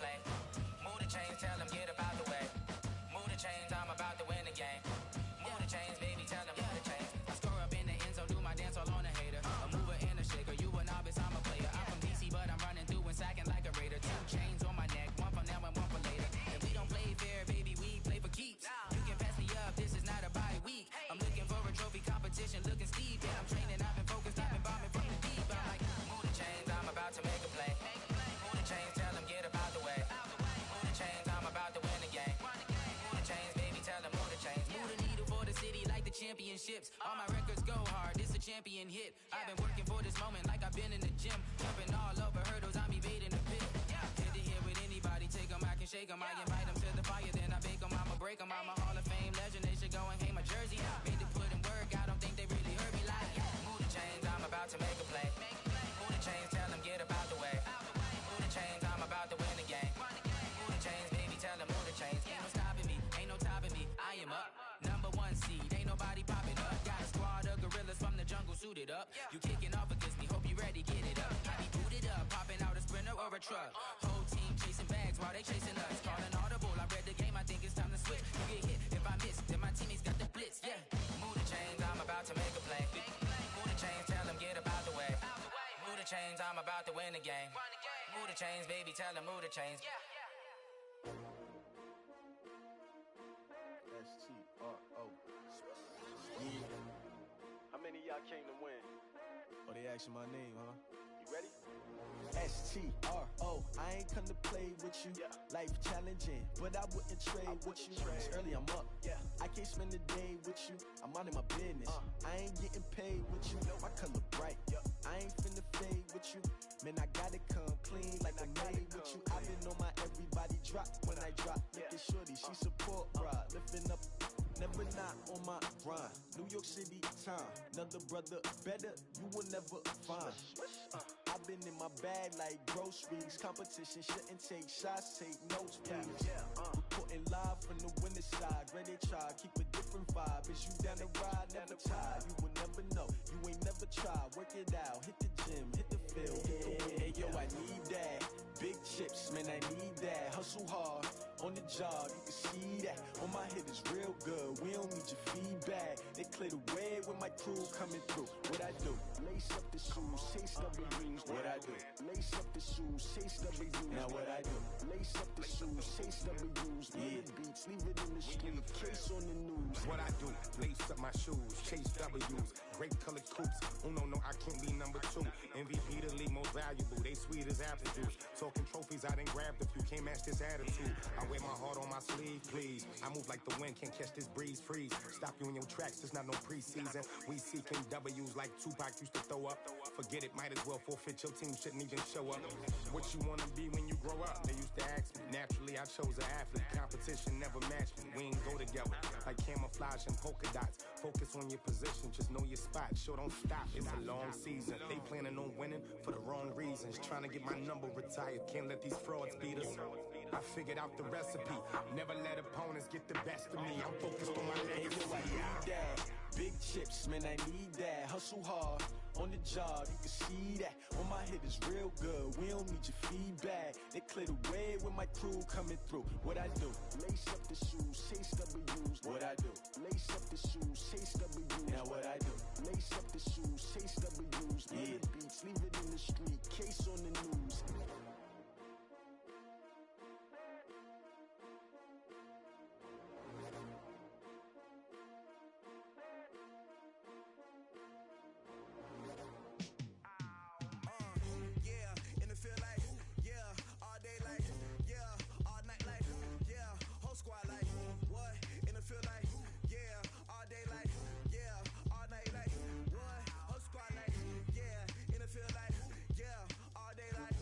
play. Move the chains, tell them get up out the way. Move the chains, I'm about to win the game. Move the chains, baby, tell them move the chains. I score up in the end zone, do my dance all on a hater. A mover and a shaker, you a novice, I'm a player. I'm from DC, but I'm running through and sacking like a raider. 2 chains on my neck, one for now and one for later. And we don't play fair, baby, we play for keeps. You can pass me up, this is not a bye week. I'm looking for a trophy competition, looking steep. Yeah, I'm training, I've been focused, I've been bombing from the deep. I'm like, move the chains, I'm about to make a play. Move the chains, tell them get up out the way. Move the chains, I'm about to win the game. Move the chains, baby, tell them move the chains. Move the needle for the city like the championships. All my records go hard, this a champion hit. I've been working for this moment like I've been in the gym. Jumping all over hurdles, I'm evading the pit. Hit to hit with anybody, take them, I can shake them. I invite them to the fire, then I bake them. I'ma break them, I'm a Hall of Fame legend. They should go and hang my jersey. Made to put in work, I don't think they really heard me like, move the chains, I'm about to make a play. Move the chains, tell them get up out the way. Move the chains, I'm about to win the game. Move the chains, baby, tell them move the chains. Ain't no stopping me, ain't no topping me. I am up, #1 seed, ain't nobody popping up. Got a squad of gorillas from the jungle suited up. You kicking off against me, hope you ready, get it up. I be booted up, popping out a Sprinter or a truck. Whole team chasing bags while they chasing us. Calling audible, I read the game, I think it's time to switch. You get hit, if I miss, then my teammates got the blitz, yeah. Move the chains, I'm about to make a play. Move the chains, tell them get up out the way. Move the chains, I'm about to win the game. Move the chains, baby, tell them move the chains. S-T-R-O. How many of y'all came to win? Oh, they asking my name, huh? You ready? S-T-R-O. I ain't come to play with you. Life challenging, but I wouldn't trade with you. It's early, I'm up. I can't spend the day with you. I'm out of my business. I ain't getting paid with you. My color bright. I ain't finna fade with you. Man, I gotta come clean like I made with you. I've been on my everybody drop when I drop. Look at shorty, she support rod. Lifting up, never not on my grind. New York City time, another brother better, you will never find. I've been in my bag like groceries. Competition shouldn't take shots, take notes, please. Reporting live from the winter side. Ready to try, keep a different vibe. Is you down the ride, never tired. You will never know, you ain't never tried. Work it out, hit the gym, hit the field. Hey yo, I need that. Big chips, man, I need that. Hustle hard, on the job, you can see that. On my head is real good, we don't need your feedback. They clear the way with my crew coming through. What I do? Lace up the shoes, chase W's. What I do? Lace up the shoes, chase W's. Now what I do? Lace up the shoes, chase W's. Leave the beats, leave it in the street, case on the news. What I do? Lace up my shoes, chase W's. Great colored coops. Uno, no, I can't be number 2. MVP the league most valuable. They sweet as apple juice. Talking trophies, I done grabbed a few. Can't match this attitude. I wear my heart on my sleeve, please. I move like the wind, can't catch this breeze, freeze. Stop you in your tracks, there's not no preseason. We seeking W's like Tupac used to throw up. Forget it, might as well forfeit. Your team shouldn't even show up. What you wanna be when you grow up? They used to ask me. Naturally, I chose an athlete. Competition never matched me. We ain't go together like camouflage and polka dots. Focus on your position, just know your spot. Sure, don't stop. It's a long season. They planning on winning for the wrong reasons. Trying to get my number retired. Can't let these frauds beat us. I figured out the recipe. Never let opponents get the best of me. I'm focused on my legacy. I need that. Big chips, man, I need that. Hustle hard, on the job, you can see that. On my head is real good, we don't need your feedback. They clear the way with my crew coming through. What I do? Lace up the shoes, chase W's. What I do? Lace up the shoes, chase W's. Now what I do? Lace up the shoes, chase W's. Leave the beats, leave it in the street, case on the news. Squad like, what? In the field like, yeah, all day like, yeah, all night like, what? Whole squad like, yeah, in the field like, yeah, all day like.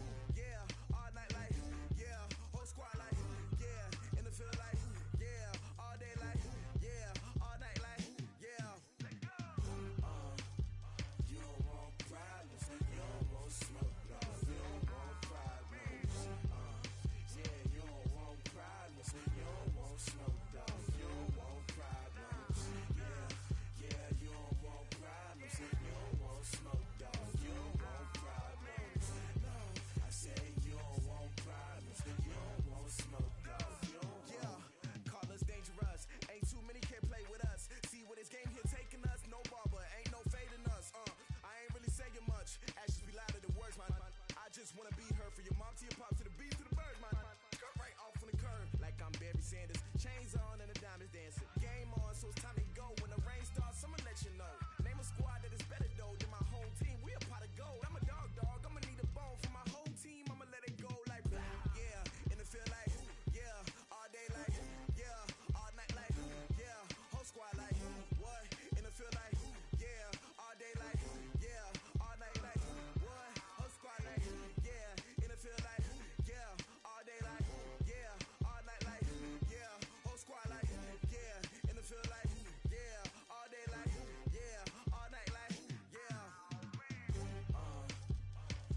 standards. Chains on and the diamonds dancing. Game on, so it's time to go. When the rain starts, I'ma let you know. Name a squad that is better though than my home team. We a pot of gold. I'm a dog. I'ma need a bone for my whole team. I'ma let it go like yeah. In the field like yeah. All day like yeah. All night like yeah. Whole squad like what? In the field like yeah. All day like yeah. All night like what? Whole squad like yeah. In the field like yeah. All day like yeah. All night like yeah. Whole squad like yeah. In the field like yeah. All day like yeah. All night like yeah.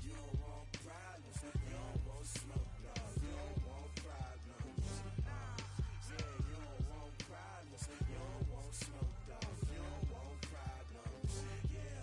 You don't want problems. You don't want smoke, no. You don't want problems. Yeah, you don't want problems. You don't want smoke, dog. You don't want problems. Yeah,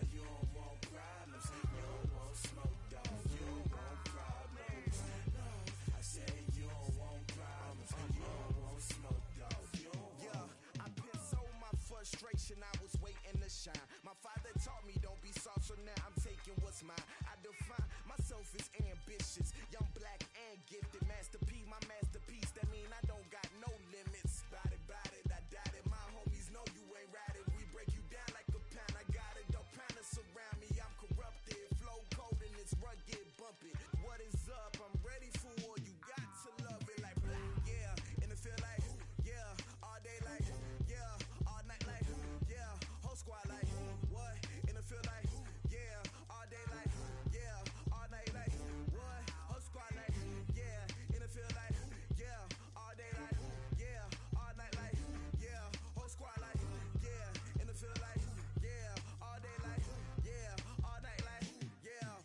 you don't want problems. You don't want smoke, dog. You don't want problems. No, I said you don't want problems. You don't want smoke, dog. You don't want. Yeah, I've been so my frustration. I was waiting to shine. My father taught me don't be soft, so now I'm taking what's mine. I define myself as ambitious, young, black, and gifted. Master P, my masterpiece. That mean I don't got no limits. Bout it, I doubt it. My homies know you ain't ratted. We break you down like a pound. I got it, don't panic surround me. I'm corrupted, flow cold and it's rugged, bumpy. What is up? I'm ready for war. You got to love it like black, yeah. In the field like yeah. All day like yeah. All night like yeah. Whole squad like what? In the field like yeah. All day like yeah. All night like what? Whole squad like yeah. In the field like yeah. All day like yeah. All night like yeah. Whole squad like yeah. In the field like yeah. All day like yeah. All night like yeah.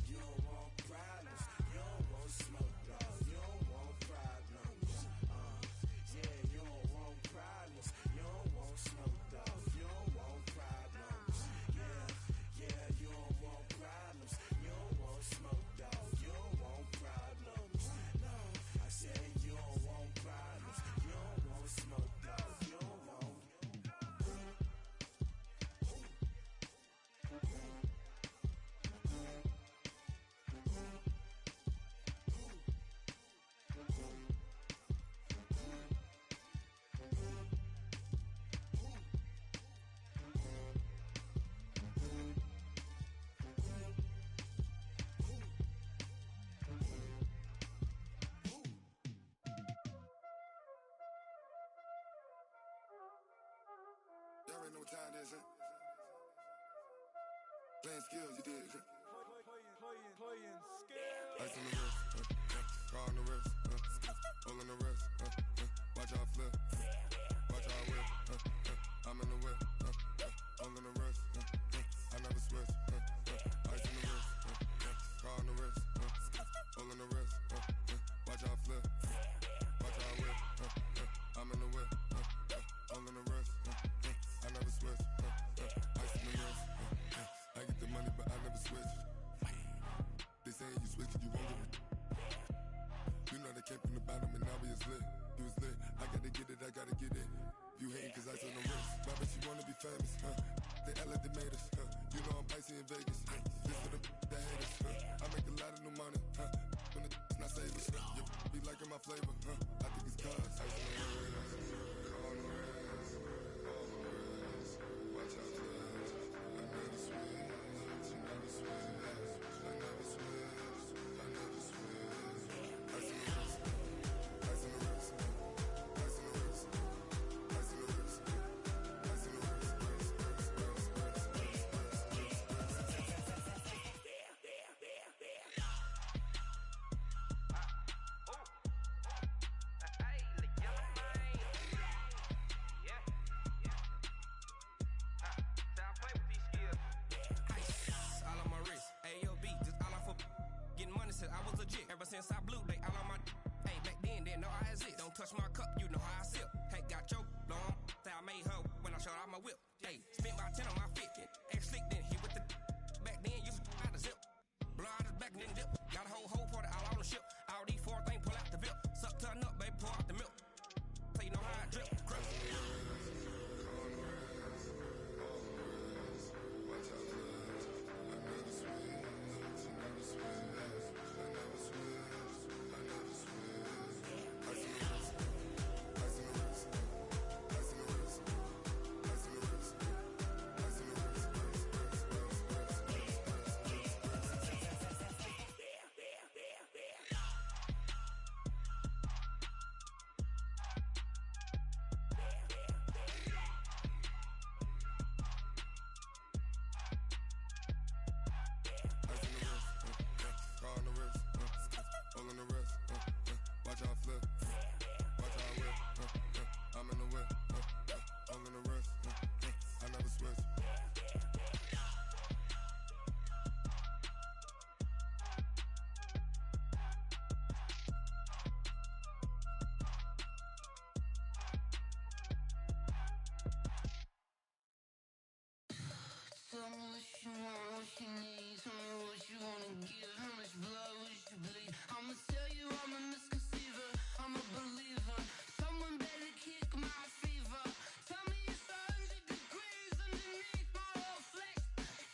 You don't want problems. You don't want smoke, dog. You don't want problems. Yeah, you don't want problems. You don't want smoke, dog. You don't want problems. Yeah, you don't want problems. You don't want smoke, dog. You don't want problems. No, I said you don't want problems. You don't want smoke, dog. You don't want. Y'all already know what time it is, huh? Playing skills, you did. Playing scale. Ice on the wrist, car on the wrist, hole in the wrist, watch out flip, watch out whip, I'm in the whip, hole in the wrist, I never switch, ice on the wrist, car on the wrist, hole in the wrist, watch out flip, watch out whip, I'm in the whip, hole in the wrist, I never switch, ice on the wrist, I get the money but I never switch. They saying you switch, you won't get it. You know they came from the bottom and now we is lit. You was lit, I gotta get it, I gotta get it. You hating cause I on the wrist. My bitch, you wanna be famous, They elevators, You know I'm icy in Vegas, This for the that haters, I make a lot of new money, When the not savers, You be liking my flavor, I think it's cause ice on the wrist, on the wrist, on the wrist. Watch out, flash, I never switch, you never switch. I never switch, I never switch. Ice in the wrist, ice in the wrist, ice in the wrist, ice in the wrist, ice in the wrist, Hey, Tell me what you want, what you need. Tell me what you wanna give. How much blood would you bleed? I'ma tell you I'm a misconceiver. I'm a believer. Someone better kick my fever. Tell me it's 100 degrees underneath my whole flesh.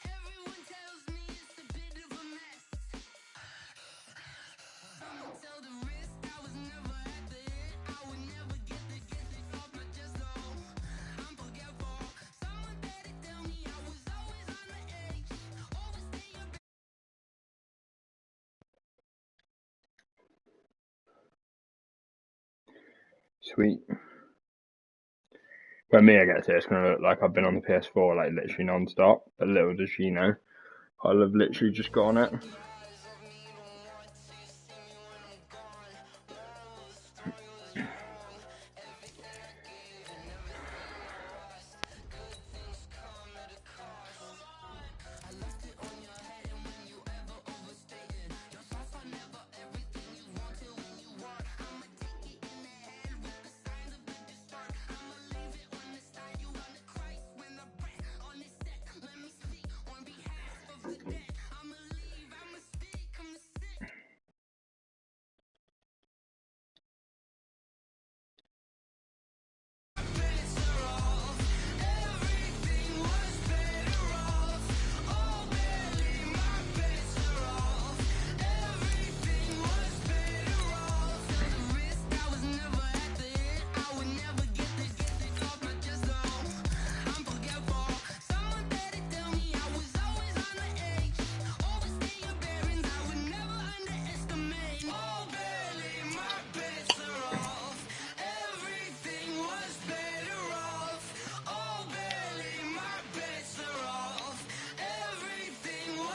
Everyone tells me it's a bit of a mess. Someone tell the wrist I was never at the hit. I would never get the off my chest though. I'm forgetful. Someone better tell me I was always on the edge. Overstay your Sweet. When Mia gets here, it's going to look like I've been on the PS4 like literally non-stop. But little does she know, I'll have literally just got on it.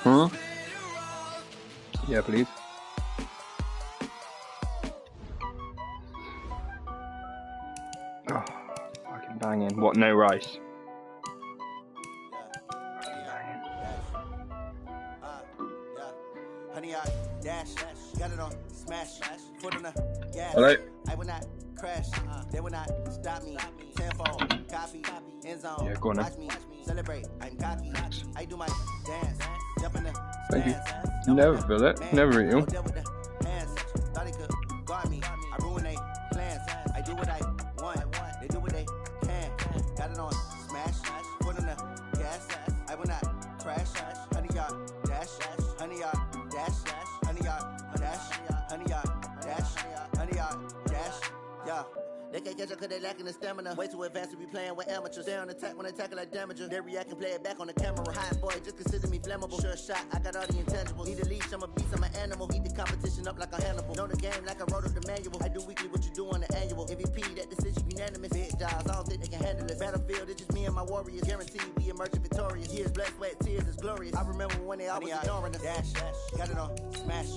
Huh? Yeah, please. Oh, fucking banging. What, no rice? Honey, I dash, got it on smash, foot on the gas. Hello? I will not crash, they will not stop me. Tenfold, copy, end zone. Yeah, go on then. Watch me celebrate, I'm cocky. I do my dance, jump in the Thank you. stands. Never feel it. Never eat you. Thought they could guard me. I ruin they plans. I do what I want. They do what they can. Got it on smash. Foot on the gas. I will not crash. Honey yard dash. Honey yard dash. Honey yard dash. Honey yard dash. Honey yard dash. Yeah. They can't catch up cause they lacking the stamina. Way too advanced to be playing with amateurs. Stay on attack when they tackle like damager. They react and play it back on the camera. Hot boy, just consider me flammable. Sure shot, I got all the intangibles. Need a leash, I'm a beast, I'm an animal. Eat the competition up like a Hannibal. Know the game like I wrote up the manual. I do weekly what you do on the annual. MVP, that decision unanimous. Big jobs, I don't think they can handle it. Battlefield, it's just me and my warriors. Guaranteed we emerging victorious. Years, blood, sweat, tears, is glorious. I remember when they always ignoring us. Dash, got it on smash.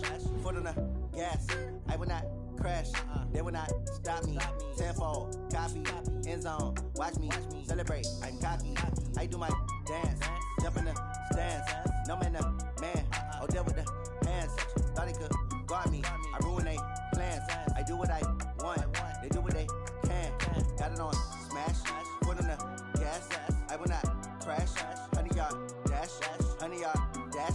Foot on the gas. I will not crash, they will not stop me. Tenfold, copy, end zone. Watch me celebrate, I'm cocky. I do my dance, jump in the stands. No man, the man, oh, deal with the hands. Thought they could guard me, I ruin they plans. I do what I want, they do what they can. Got it on smash, foot on the gas. I will not crash, honey yard dash, honey yard dash,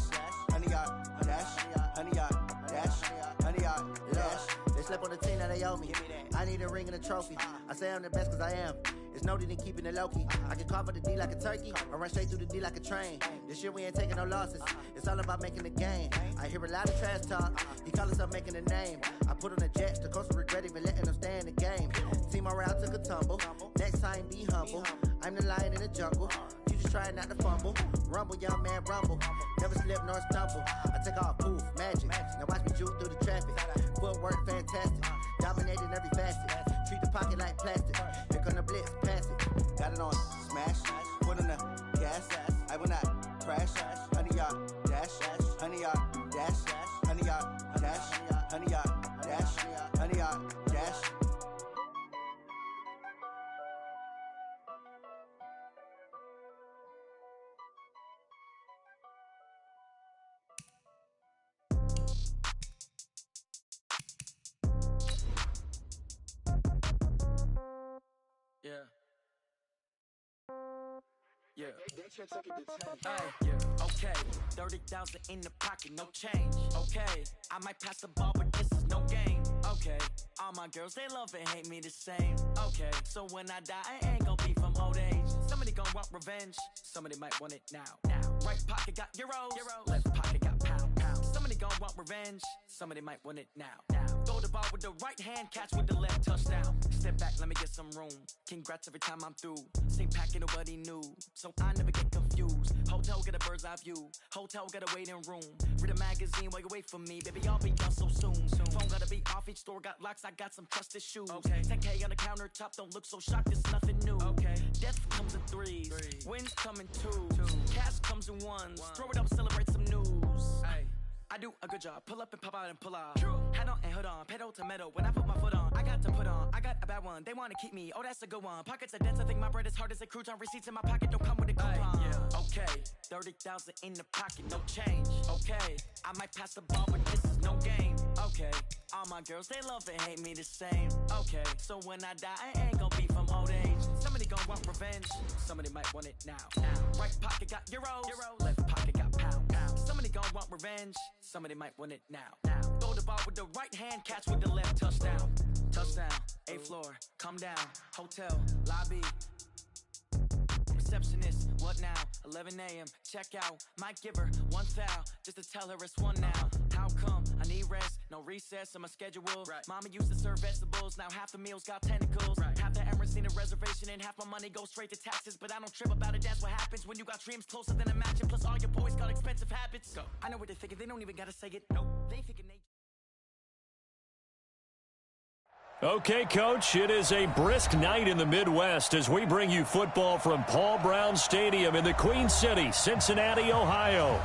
honey yard dash, honey yard dash, honey yard dash. They slept on the team that they owe me. I need a ring and a trophy. I say I'm the best cause I am. It's no need in keeping it low key. I can carve up the D like a turkey, or run straight through the D like a train. This year we ain't taking no losses. It's all about making the game. I hear a lot of trash talk. He call himself making a name. I put on the Jets, the coach will regret even letting them stay in the game. Team morale took a tumble. Next time be humble. I'm the lion in the jungle. You just try not to fumble. Rumble, young man, rumble. Never slip nor stumble. I take off, poof, magic. Now watch me juke through the traffic. Footwork fantastic. Dominating every facet. Treat the pocket like plastic. Here come the blitz, pass it. Got it on smash. Foot on the gas. I will not crash. Honey yard dash. Honey yard dash. Honey yard dash. Honey yard dash. Honey yard dash. Yeah. Yeah. Hey, yeah. Okay. 30,000 in the pocket, no change. Okay. I might pass the ball, but this is no game. Okay. All my girls, they love and hate me the same. Okay. So when I die, I ain't gon' be from old age. Somebody gon' want revenge. Somebody might want it now. Right pocket got euros. Left pocket got pound. Somebody gon' want revenge. Somebody might want it now. Throw the ball with the right hand, catch with the left, touchdown. Step back, let me get some room. Congrats every time I'm through. Same packet, nobody knew, so I never get confused. Hotel get a bird's eye view. Hotel got a waiting room. Read a magazine while you wait for me, baby. I'll be done so soon. Phone gotta be off. Each store got locks. I got some trusted shoes. 10K on the countertop. Don't look so shocked. It's nothing new. Death comes in threes. Wins come in twos. Cash comes in ones. Throw it up, celebrate some news. I do a good job. Pull up and pop out and pull out. Hat on and hood on. Pedal to metal. When I put my foot on, I got to put on. I got a bad one. They want to keep me. Oh, that's a good one. Pockets are dense. I think my bread is hard as a crouton. Receipts in my pocket don't come with a coupon. Okay. 30,000 in the pocket. No change. Okay. I might pass the ball, but this is no game. Okay. All my girls, they love and hate me the same. Okay. So when I die, I ain't gon' be from old age. Somebody gon' want revenge. Somebody might want it now. Right pocket got euros. Left pocket got pound. Somebody gon' want revenge. Somebody might want it now. Throw the ball with the right hand, catch with the left, touchdown. Touchdown, 8th floor, come down. Hotel, lobby. Receptionist, what now? 11 a.m., check out. Might give her one foul, just to tell her it's one now. How come? I need rest, no recess on my schedule. Mama used to serve vegetables, now half the meals got tentacles. Half the Emirates need a reservation and half my money goes straight to taxes. But I don't trip about it, that's what happens when you got dreams closer than a mansion. Plus all your boys got expensive habits. I know what they're thinking, they don't even gotta say it. Nope, they thinking they... Okay, Coach, it is a brisk night in the Midwest as we bring you football from Paul Brown Stadium in the Queen City, Cincinnati, Ohio.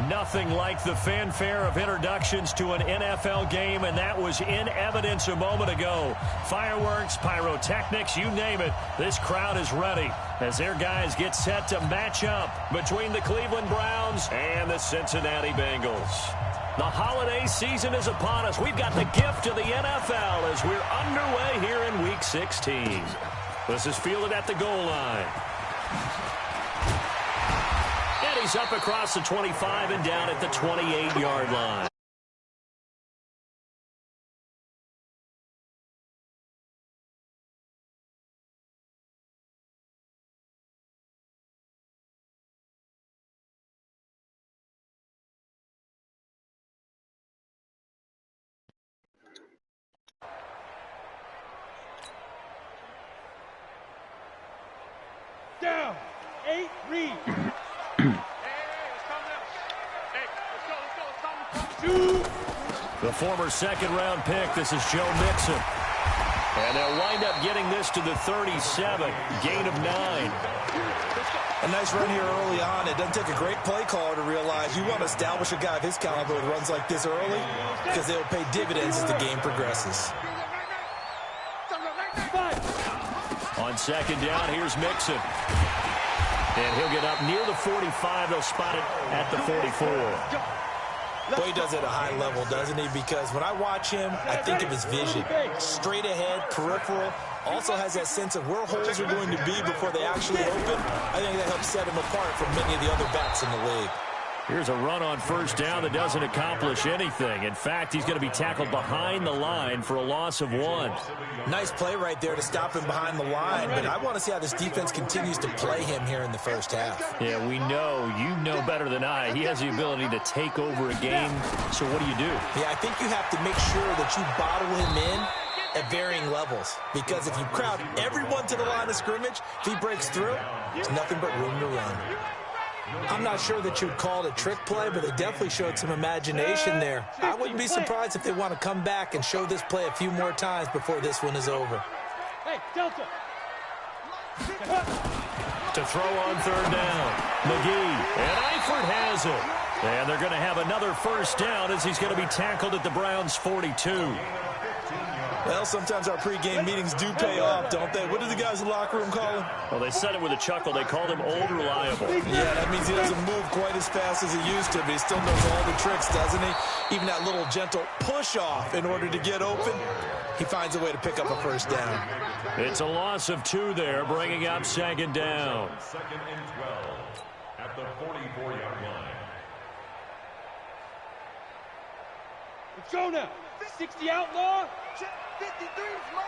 Nothing like the fanfare of introductions to an NFL game, and that was in evidence a moment ago. Fireworks, pyrotechnics, you name it, this crowd is ready as their guys get set to match up between the Cleveland Browns and the Cincinnati Bengals. The holiday season is upon us. We've got the gift of the NFL as we're underway here in Week 16. This is fielded at the goal line. And he's up across the 25 and down at the 28-yard line. Down. 8, read. The former second-round pick, this is Joe Mixon. And they'll wind up getting this to the 37, gain of 9. A nice run here early on. It doesn't take a great play caller to realize you want to establish a guy of his caliber with runs like this early because they'll pay dividends as the game progresses. On second down, here's Mixon. And he'll get up near the 45. They'll spot it at the 44. Boy, he does it at a high level, doesn't he? Because when I watch him, I think of his vision. Straight ahead, peripheral. Also has that sense of where holes are going to be before they actually open. I think that helps set him apart from many of the other backs in the league. Here's a run on first down that doesn't accomplish anything. In fact, he's going to be tackled behind the line for a loss of 1. Nice play right there to stop him behind the line, but I want to see how this defense continues to play him here in the first half. Yeah, we know. You know better than I. He has the ability to take over a game, so what do you do? Yeah, I think you have to make sure that you bottle him in at varying levels, because if you crowd everyone to the line of scrimmage, if he breaks through, there's nothing but room to run. I'm not sure that you'd call it a trick play, but they definitely showed some imagination there. I wouldn't be surprised if they want to come back and show this play a few more times before this one is over. Hey, Delta. To throw on third down, McGee, and Eifert has it. And they're going to have another first down as he's going to be tackled at the Browns' 42. Well, sometimes our pregame meetings do pay off, don't they? What do the guys in the locker room call him? Well, they said it with a chuckle. They called him Old Reliable. Yeah, that means he doesn't move quite as fast as he used to, but he still knows all the tricks, doesn't he? Even that little gentle push-off in order to get open, he finds a way to pick up a first down. It's a loss of 2 there, bringing up second down. Second and 12 at the 44-yard line. Let's go now. 60 outlaw. 53 is mine.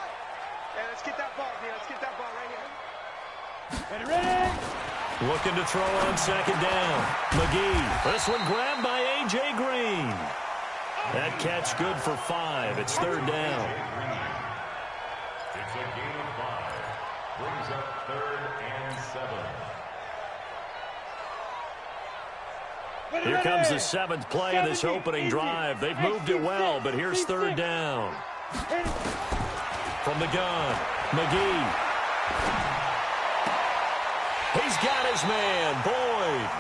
Yeah, let's get that ball here. Let's get that ball right here. Ready. Looking to throw on second down. McGee. This one grabbed by A.J. Green. That catch good for 5. It's third down. It's a gain of 5. Brings up 3rd and 7. Here comes the 7th play of this opening drive. They've moved it well, but here's third down. From the gun, McGee. He's got his man, Boyd.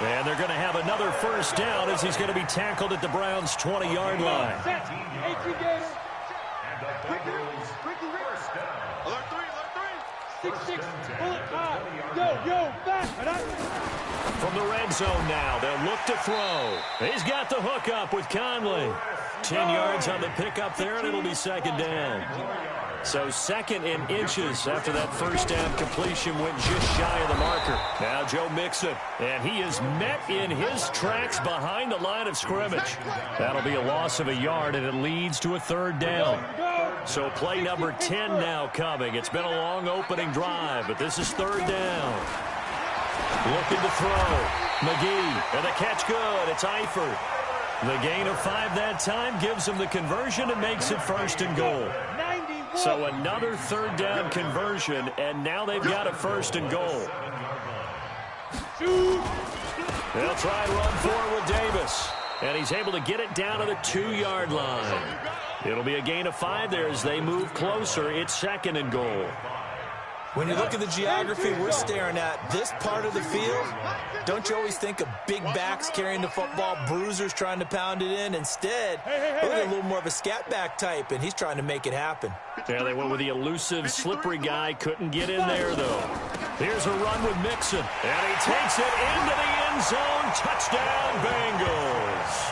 And they're going to have another first down as he's going to be tackled at the Browns' 20-yard line. And the Bengals first down. Alert 3, alert 3. 6-6. Bullet high. Yo, back. From the red zone now, they'll look to throw. He's got the hook up with Conley. 10 yards on the pickup there, and it'll be second down. So second in inches after that first down completion went just shy of the marker. Now Joe Mixon, and he is met in his tracks behind the line of scrimmage. That'll be a loss of a yard, and it leads to a third down. So play number 10 now coming. It's been a long opening drive, but this is third down. Looking to throw. McGee, and the catch good. It's Eifert. The gain of 5 that time gives him the conversion and makes it first and goal. So another third down conversion, and now they've got a first and goal. They'll try and run forward with Davis, and he's able to get it down to the 2-yard line. It'll be a gain of 5 there as they move closer. It's second and goal. When you look at the geography we're staring at, this part of the field, don't you always think of big backs carrying the football, bruisers trying to pound it in? Instead, look at a little more of a scat back type, and he's trying to make it happen. Yeah, they went with the elusive, slippery guy. Couldn't get in there, though. Here's a run with Mixon, and he takes it into the end zone. Touchdown, Bengals.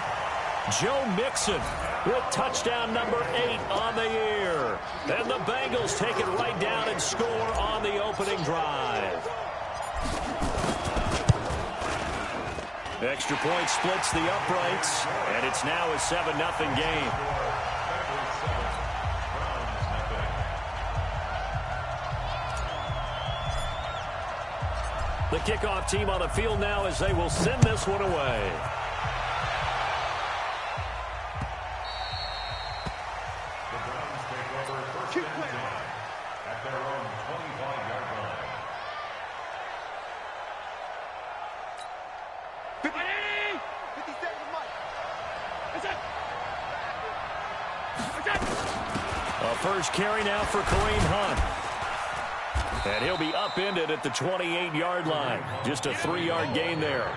Joe Mixon with touchdown number 8 on the year. And the Bengals take it right down and score on the opening drive. Extra point splits the uprights, and it's now a 7-0 game. The kickoff team on the field now as they will send this one away. First carry now for Kareem Hunt. And he'll be upended at the 28-yard line. Just a 3-yard gain there.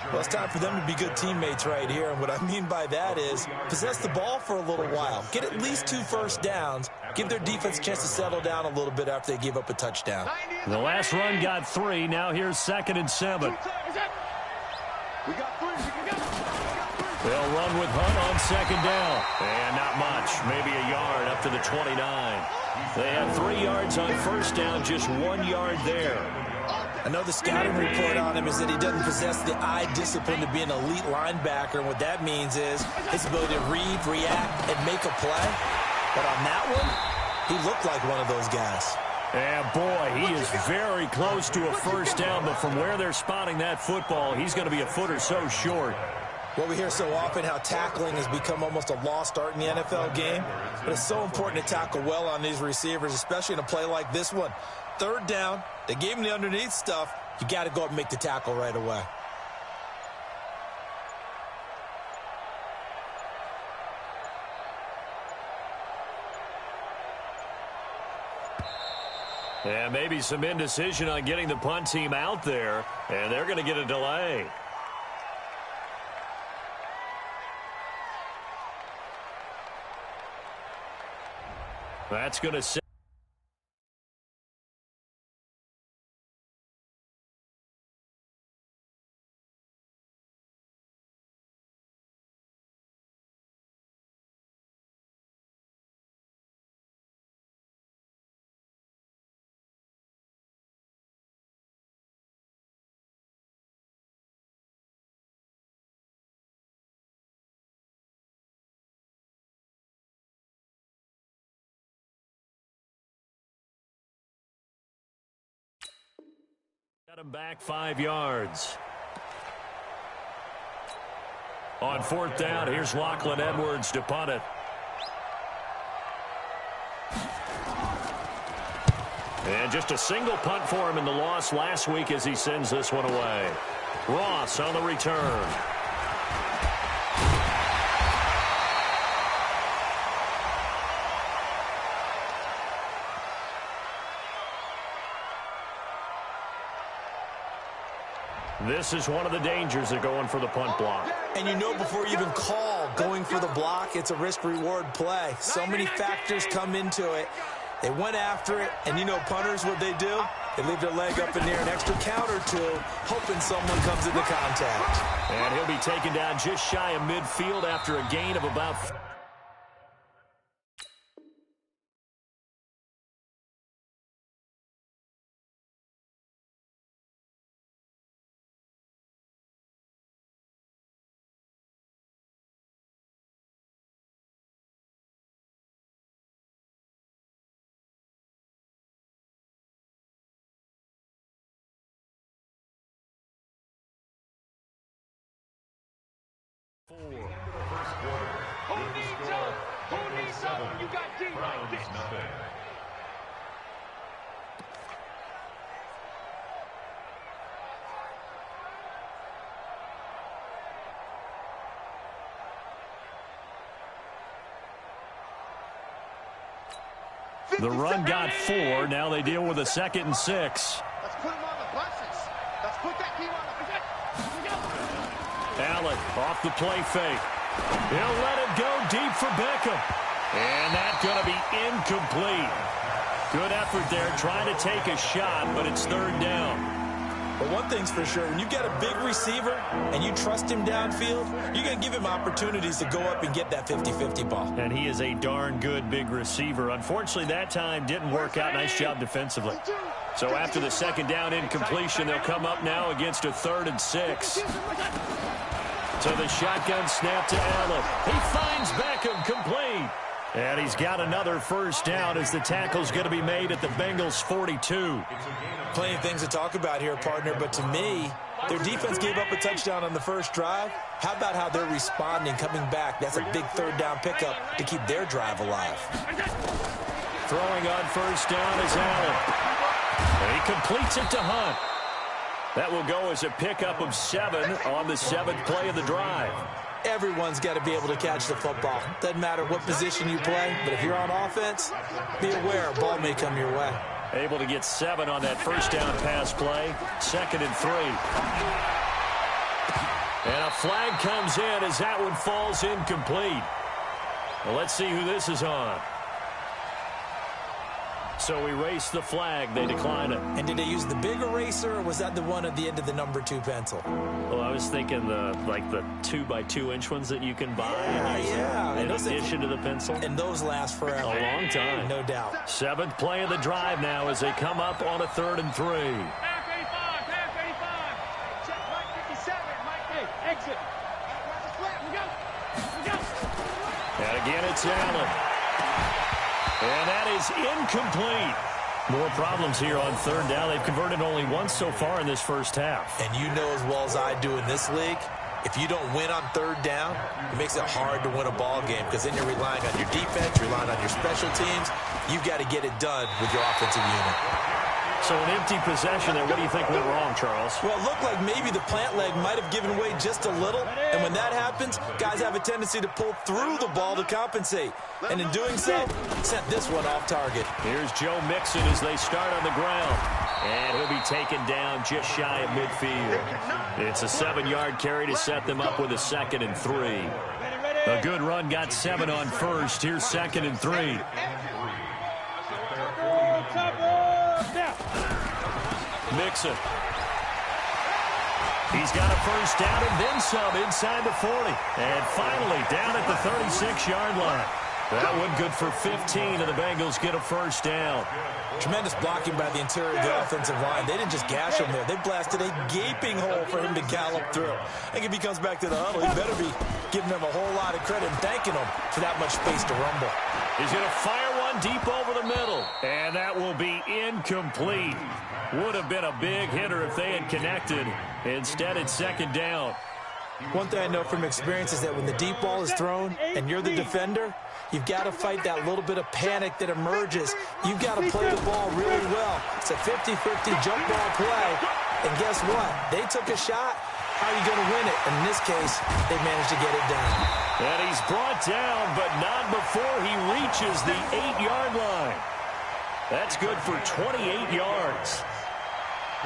Well, it's time for them to be good teammates right here. And what I mean by that is possess the ball for a little while. Get at least 2 first downs. Give their defense a chance to settle down a little bit after they give up a touchdown. The last run got 3. Now here's 2nd and 7. We got 3. They'll run with Hunt on 2nd down. And not much. Maybe a yard up to the 29. They have 3 yards on first down, just 1 yard there. I know the scouting report on him is that he doesn't possess the eye discipline to be an elite linebacker. And what that means is his ability to read, react, and make a play. But on that one, he looked like one of those guys. And boy, he is very close to a first down. But from where they're spotting that football, he's going to be a foot or so short. Well, we hear so often how tackling has become almost a lost art in the NFL game. But it's so important to tackle well on these receivers, especially in a play like this one. Third down, they gave him the underneath stuff. You got to go up and make the tackle right away. And maybe some indecision on getting the punt team out there. And they're going to get a delay. That's going to set. Got him back 5 yards. On 4th down, here's Lachlan Edwards to punt it. And just a single punt for him in the loss last week as he sends this one away. Ross on the return. This is one of the dangers of going for the punt block. And you know before you even call going for the block, it's a risk-reward play. So many factors come into it. They went after it, and you know punters, what they do? They leave their leg up in the air an extra count or two, hoping someone comes into contact. And he'll be taken down just shy of midfield after a gain of about... Who needs help? Who needs help? You got D like this. The run got 4. Now they deal with a 2nd and 6. Let's put him on the buses. Let's put that team on the Allen off the play fake. He'll let it go deep for Beckham. And that's going to be incomplete. Good effort there trying to take a shot, but it's 3rd down. But one thing's for sure, when you got a big receiver and you trust him downfield, you're going to give him opportunities to go up and get that 50-50 ball. And he is a darn good big receiver. Unfortunately, that time didn't work out. Nice job defensively. So after the 2nd down incompletion, they'll come up now against a 3rd and 6. So the shotgun snap to Allen. He finds Beckham complete. And he's got another 1st down as the tackle's going to be made at the Bengals 42. Plenty of things to talk about here, partner, but to me, their defense gave up a touchdown on the first drive. How about how they're responding, coming back? That's a big 3rd down pickup to keep their drive alive. Throwing on 1st down is Allen. And he completes it to Hunt. That will go as a pickup of 7 on the 7th play of the drive. Everyone's got to be able to catch the football. Doesn't matter what position you play, but if you're on offense, be aware a ball may come your way. Able to get 7 on that 1st down pass play. 2nd and 3. And a flag comes in as that one falls incomplete. Well, let's see who this is on. So erase the flag. They decline it. And did they use the big eraser, or was that the one at the end of the number 2 pencil? Well, I was thinking the 2x2-inch ones that you can buy. Yeah. In addition to the pencil. And those last forever. A long time. No doubt. 7th play of the drive now as they come up on a 3rd and 3. Half 85. Check Mike 57. Mike, hey, exit. We go. And again, it's Allen. And that is incomplete. More problems here on 3rd down. They've converted only once so far in this first half. And you know as well as I do in this league, if you don't win on 3rd down, it makes it hard to win a ball game because then you're relying on your defense, you're relying on your special teams. You've got to get it done with your offensive unit. So an empty possession there. What do you think went wrong, Charles? Well, it looked like maybe the plant leg might have given way just a little. And when that happens, guys have a tendency to pull through the ball to compensate. And in doing so, sent this one off target. Here's Joe Mixon as they start on the ground. And he'll be taken down just shy of midfield. It's a 7-yard carry to set them up with a 2nd and 3. A good run got 7 on 1st. Here's 2nd and 3. Mixon. He's got a first down and then some inside the 40. And finally down at the 36-yard line. That one good for 15, and the Bengals get a first down. Tremendous blocking by the interior of the offensive line. They didn't just gash him there. They blasted a gaping hole for him to gallop through. I think if he comes back to the huddle, he better be giving them a whole lot of credit and thanking them for that much space to rumble. He's going to fire one deep over the middle, and that will be incomplete. Would have been a big hitter if they had connected. Instead, it's second down. One thing I know from experience is that when the deep ball is thrown and you're the defender, you've got to fight that little bit of panic that emerges. You've got to play the ball really well. It's a 50-50 jump ball play. And guess what? They took a shot. How are you going to win it? And in this case, they managed to get it done. And he's brought down, but not before he reaches the 8-yard line. That's good for 28 yards.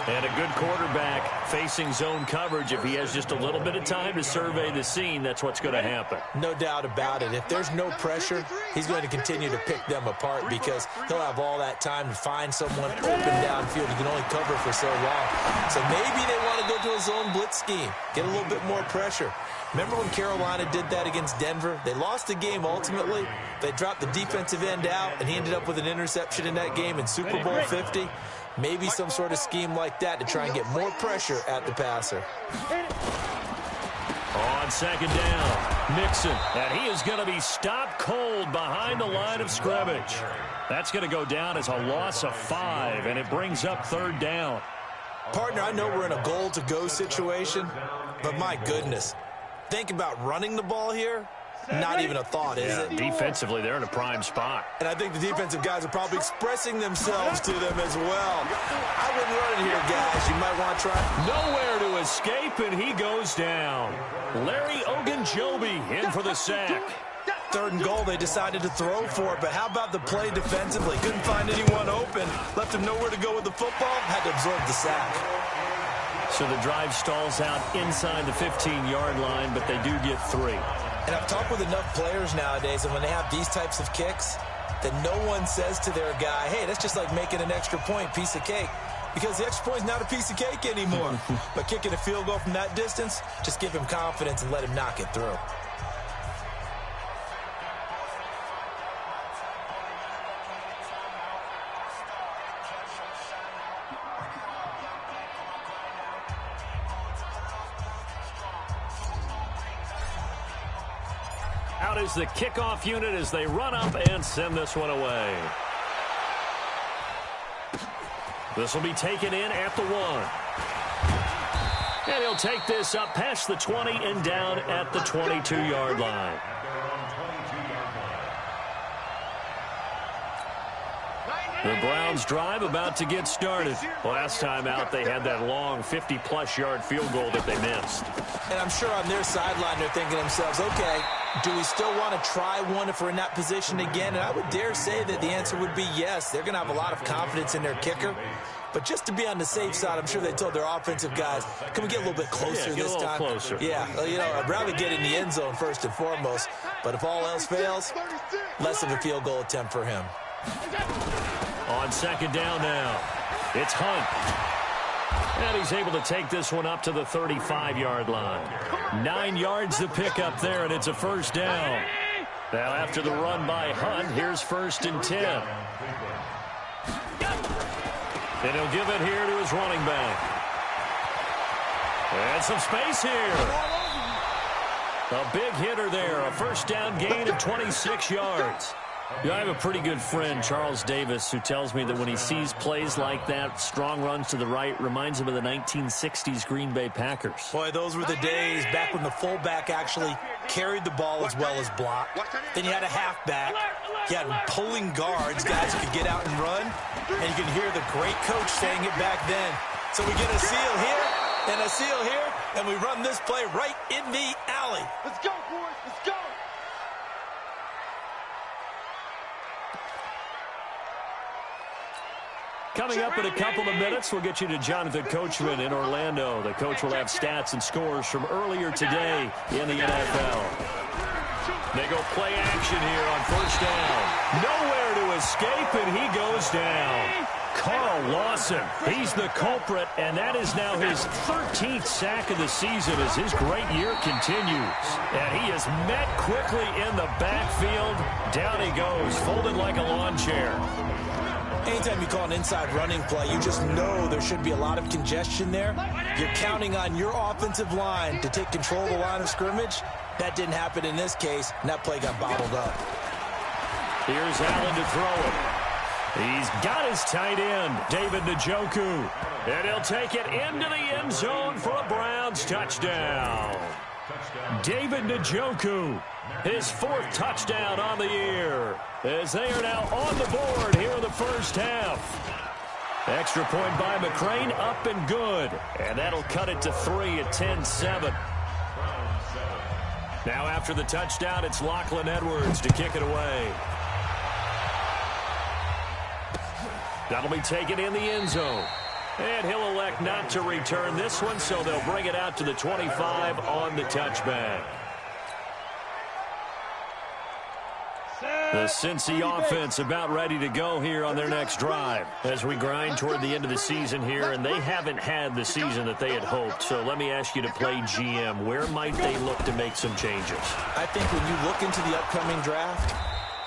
And a good quarterback facing zone coverage. If he has just a little bit of time to survey the scene, that's what's going to happen. No doubt about it. If there's no pressure, he's going to continue to pick them apart because he'll have all that time to find someone open downfield. He can only cover for so long. So maybe they want to go to a zone blitz scheme, get a little bit more pressure. Remember when Carolina did that against Denver? They lost the game ultimately. They dropped the defensive end out, and he ended up with an interception in that game in Super Bowl 50. Maybe some sort of scheme like that to try and get more pressure at the passer. On second down, Mixon. And he is going to be stopped cold behind the line of scrimmage. That's going to go down as a loss of 5, and it brings up third down. Partner, I know we're in a goal-to-go situation, but my goodness. Think about running the ball here. Not even a thought, is it? Defensively, they're in a prime spot. And I think the defensive guys are probably expressing themselves to them as well. I wouldn't run it here, guys. You might want to try. Nowhere to escape, and he goes down. Larry Ogunjobi in for the sack. Third and goal, they decided to throw for it, but how about the play defensively? Couldn't find anyone open. Left him nowhere to go with the football. Had to absorb the sack. So the drive stalls out inside the 15-yard line, but they do get 3. And I've talked with enough players nowadays, and when they have these types of kicks, that no one says to their guy, hey, that's just like making an extra point, piece of cake. Because the extra point is not a piece of cake anymore. But kicking a field goal from that distance, just give him confidence and let him knock it through. Out is the kickoff unit as they run up and send this one away. This will be taken in at the 1. And he'll take this up past the 20 and down at the 22-yard line. The Browns drive about to get started. Last time out, they had that long 50-plus yard field goal that they missed. And I'm sure on their sideline, they're thinking to themselves, okay, do we still want to try one if we're in that position again? And I would dare say that the answer would be yes. They're going to have a lot of confidence in their kicker. But just to be on the safe side, I'm sure they told their offensive guys, can we get a little bit closer this time? Closer. Yeah, you know, I'd rather get in the end zone first and foremost. But if all else fails, less of a field goal attempt for him. On second down now, it's Hunt. And he's able to take this one up to the 35-yard line. 9 yards to pick up there, and it's a first down. Now after the run by Hunt, here's 1st and 10. And he'll give it here to his running back. And some space here. A big hitter there, a first down gain of 26 yards. Yeah, I have a pretty good friend, Charles Davis, who tells me that when he sees plays like that, strong runs to the right, reminds him of the 1960s Green Bay Packers. Boy, those were the days back when the fullback actually carried the ball as well as blocked. Then you had a halfback. You had pulling guards, guys who could get out and run. And you can hear the great coach saying it back then. So we get a seal here and a seal here, and we run this play right in the alley. Let's go, boys. Let's go. Coming up in a couple of minutes, we'll get you to Jonathan Coachman in Orlando. The coach will have stats and scores from earlier today in the NFL. They go play action here on first down. Nowhere to escape, and he goes down. Carl Lawson. He's the culprit, and that is now his 13th sack of the season as his great year continues. And he is met quickly in the backfield. Down he goes, folded like a lawn chair. Anytime you call an inside running play, you just know there should be a lot of congestion there. You're counting on your offensive line to take control of the line of scrimmage. That didn't happen in this case, and that play got bottled up. Here's Allen to throw it. He's got his tight end, David Njoku. And he'll take it into the end zone for a Browns touchdown. David Njoku, his 4th touchdown on the year, as they are now on the board here in the first half. Extra point by McCrane, up and good. And that'll cut it to 3 at 10-7. Now after the touchdown, it's Lachlan Edwards to kick it away. That'll be taken in the end zone. And he'll elect not to return this one, so they'll bring it out to the 25 on the touchback. The Cincy offense about ready to go here on their next drive as we grind toward the end of the season here, and they haven't had the season that they had hoped. So let me ask you to play GM. Where might they look to make some changes? I think when you look into the upcoming draft,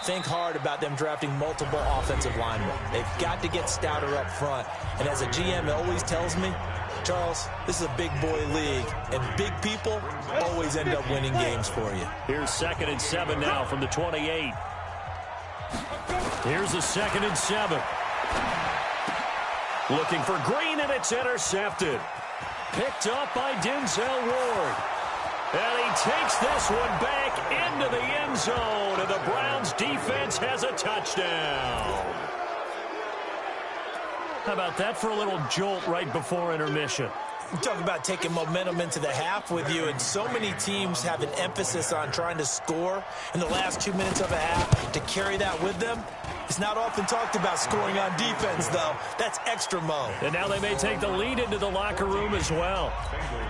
think hard about them drafting multiple offensive linemen. They've got to get stouter up front. And as a GM always tells me, Charles, this is a big boy league, and big people always end up winning games for you. Here's 2nd and 7 now from the 28. Here's a 2nd and 7. Looking for Green, and it's intercepted. Picked up by Denzel Ward. And he takes this one back into the end zone, and the Browns defense has a touchdown. How about that for a little jolt right before intermission? You talk about taking momentum into the half with you, and so many teams have an emphasis on trying to score in the last 2 minutes of a half. To carry that with them, it's not often talked about scoring on defense, though. That's extra mo. And now they may take the lead into the locker room as well.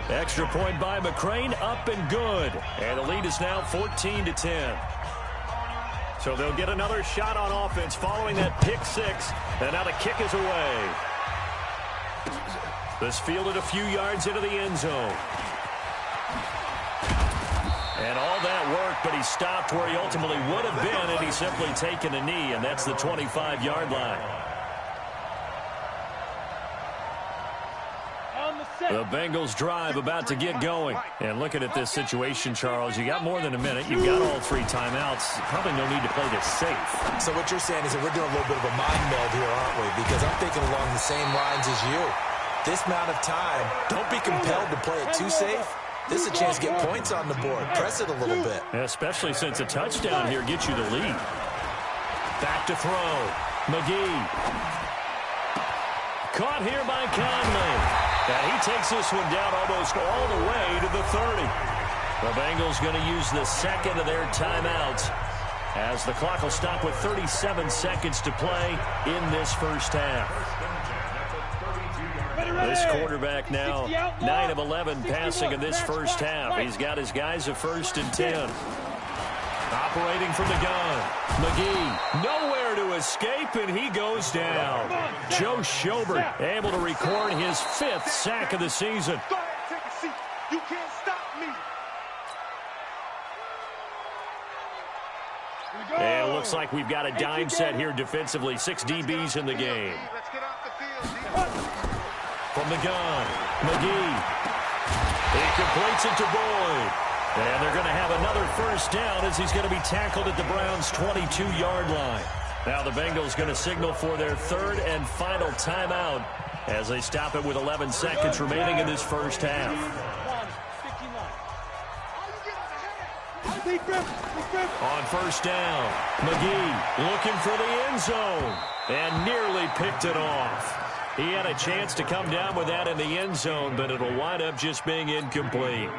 Extra point by McCrane, up and good. And the lead is now 14-10. So they'll get another shot on offense following that pick 6. And now the kick is away. This fielded a few yards into the end zone. And all that work, but he stopped where he ultimately would have been had he simply taken a knee, and that's the 25-yard line. The Bengals drive about to get going. And looking at this situation, Charles, you got more than a minute. You've got all 3 timeouts. Probably no need to play this safe. So what you're saying is that we're doing a little bit of a mind meld here, aren't we? Because I'm thinking along the same lines as you. This amount of time, don't be compelled to play it too safe. This is a chance to get points on the board. Press it a little bit. Especially since a touchdown here gets you the lead. Back to throw. McGee. Caught here by Conley. And he takes this one down almost all the way to the 30. The Bengals going to use the 2nd of their timeouts as the clock will stop with 37 seconds to play in this first half. This quarterback now 9 of 11 passing in this first half. He's got his guys at 1st and 10. Operating from the gun. McGee nowhere to escape, and he goes down. Joe Schobert able to record his 5th sack of the season. Go ahead, take a seat. You can't stop me. And it looks like we've got a dime set here defensively. 6 DBs in the game. Let's get off the field. From the gun, McGee. He completes it to Boyd. And they're going to have another first down as he's going to be tackled at the Browns' 22-yard line. Now the Bengals going to signal for their 3rd and final timeout as they stop it with 11 seconds remaining in this first half. On first down, McGee looking for the end zone and nearly picked it off. He had a chance to come down with that in the end zone, but it'll wind up just being incomplete.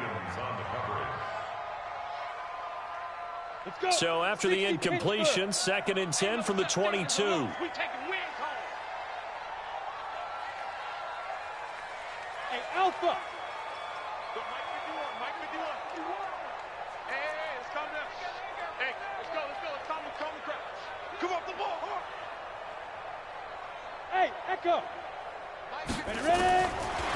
So after the incompletion, 2nd and 10 from the 22. Hey, Alpha. Mike, hey, let's calm down. Hey, let's go. Let's calm the crowd. Come off the ball. Hey, Echo. Ready?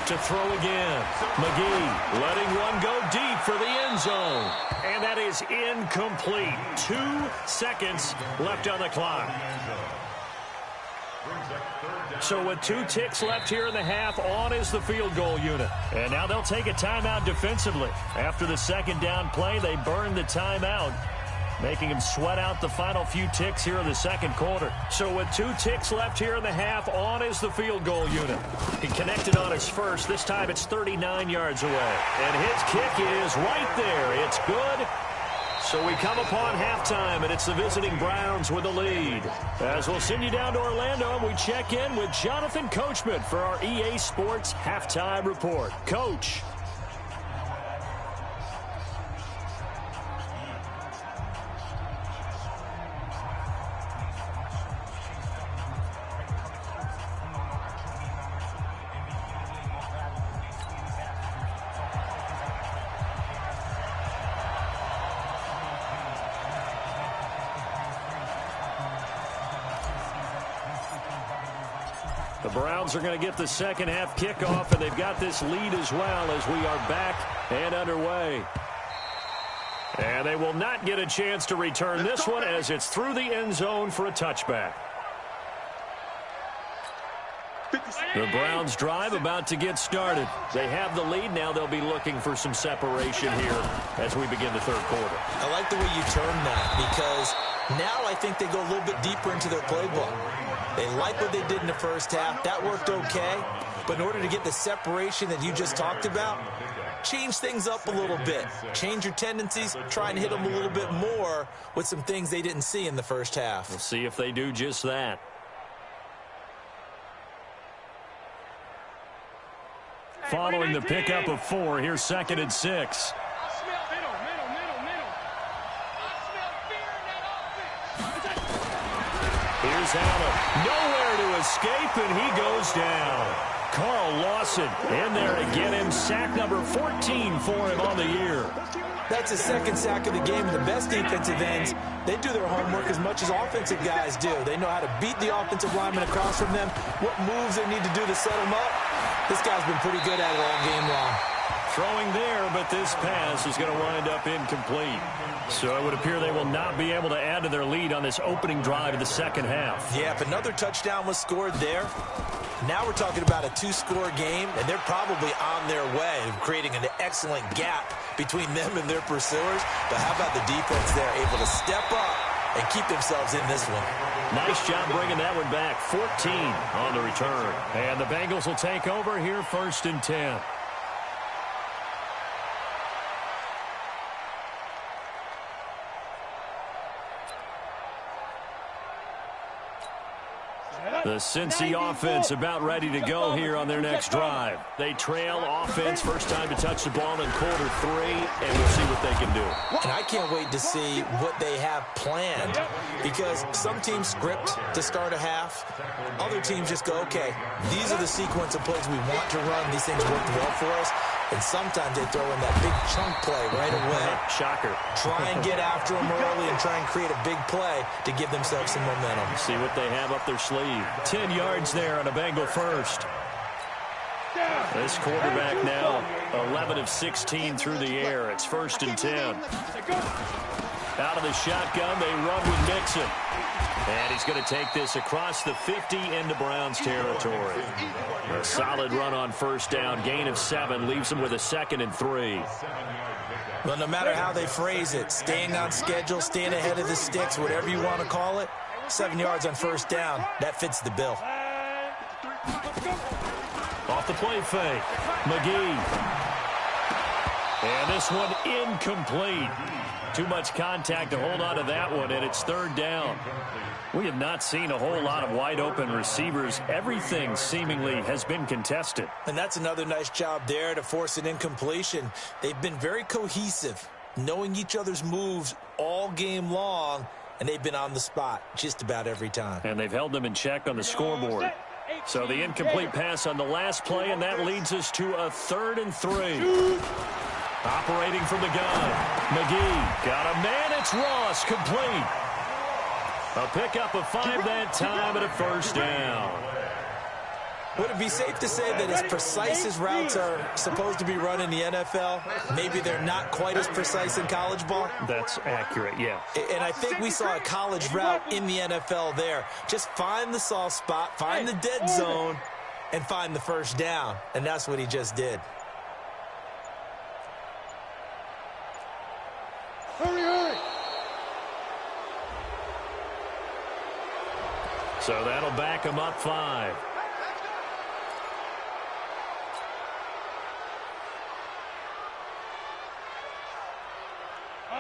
To throw again. McGee letting one go deep for the end zone. And that is incomplete. 2 seconds left on the clock. So with 2 ticks left here in the half, on is the field goal unit. And now they'll take a timeout defensively. After the second down play, they burn the timeout, making him sweat out the final few ticks here in the second quarter. So with 2 ticks left here in the half, on is the field goal unit. He connected on his first. This time it's 39 yards away. And his kick is right there. It's good. So we come upon halftime, and it's the visiting Browns with the lead. As we'll send you down to Orlando, and we check in with Jonathan Coachman for our EA Sports Halftime Report. Coach. The Browns are going to get the second half kickoff, and they've got this lead as well as we are back and underway. And they will not get a chance to return this one as it's through the end zone for a touchback. The Browns drive about to get started. They have the lead. Now they'll be looking for some separation here as we begin the third quarter. I like the way you term that, because now I think they go a little bit deeper into their playbook. They like what they did in the first half. That worked okay. But in order to get the separation that you just talked about, change things up a little bit. Change your tendencies. Try and hit them a little bit more with some things they didn't see in the first half. We'll see if they do just that. Following the pickup of 4, here's 2nd and 6. Here's Allen. Nowhere to escape, and he goes down. Carl Lawson in there to get him. Sack number 14 for him on the year. That's his second sack of the game. The best defensive ends, they do their homework as much as offensive guys do. They know how to beat the offensive lineman across from them, what moves they need to do to set them up. This guy's been pretty good at it all game long. Throwing there, but this pass is going to wind up incomplete. So it would appear they will not be able to add to their lead on this opening drive of the second half. Yeah, if another touchdown was scored there, now we're talking about a 2-score game, and they're probably on their way of creating an excellent gap between them and their pursuers. But how about the defense there, able to step up and keep themselves in this one? Nice job bringing that one back. 14 on the return. And the Bengals will take over here, 1st and 10. The Cincy offense about ready to go here on their next drive. They trail offense, first time to touch the ball in quarter 3, and we'll see what they can do. And I can't wait to see what they have planned, because some teams script to start a half. Other teams just go, okay, these are the sequence of plays we want to run. These things worked well for us. And sometimes they throw in that big chunk play right away. Shocker. Try and get after them early and try and create a big play to give themselves some momentum. See what they have up their sleeve. 10 yards there on a Bengal first. This quarterback now 11 of 16 through the air. It's 1st and 10. Out of the shotgun, they run with Mixon. And he's going to take this across the 50 into Browns territory. A solid run on first down. Gain of 7 leaves him with a 2nd and 3. Well, no matter how they phrase it, staying on schedule, staying ahead of the sticks, whatever you want to call it, 7 yards on first down, that fits the bill. Off the play fake, McGee. And this one incomplete. Too much contact to hold on to that one, and it's 3rd down. We have not seen a whole lot of wide-open receivers. Everything seemingly has been contested. And that's another nice job there to force an incompletion. They've been very cohesive, knowing each other's moves all game long, and they've been on the spot just about every time. And they've held them in check on the scoreboard. So the incomplete pass on the last play, and that leads us to a 3rd and 3. Operating from the gun. McGee got a man. It's Ross, complete. A pickup of 5 that time and a 1st down. Would it be safe to say that as precise as routes are supposed to be run in the NFL, maybe they're not quite as precise in college ball? That's accurate, yeah. And I think we saw a college route in the NFL there. Just find the soft spot, find the dead zone, and find the first down. And that's what he just did. Hurry, hurry. So that'll back him up 5.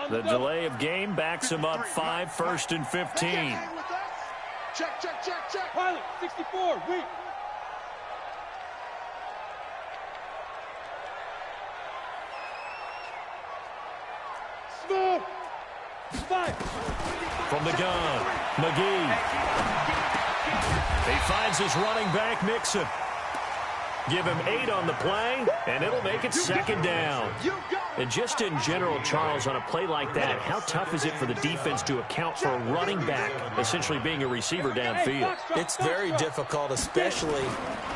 The delay of game backs him up 5, 1st and 15. Check, check, check, check. Pilot, 64, weak. Smooth. 5. From the gun, McGee. He finds his running back, Mixon. Give him 8 on the play, and it'll make it 2nd down. And just in general, Charles, on a play like that, how tough is it for the defense to account for a running back essentially being a receiver downfield? It's very difficult, especially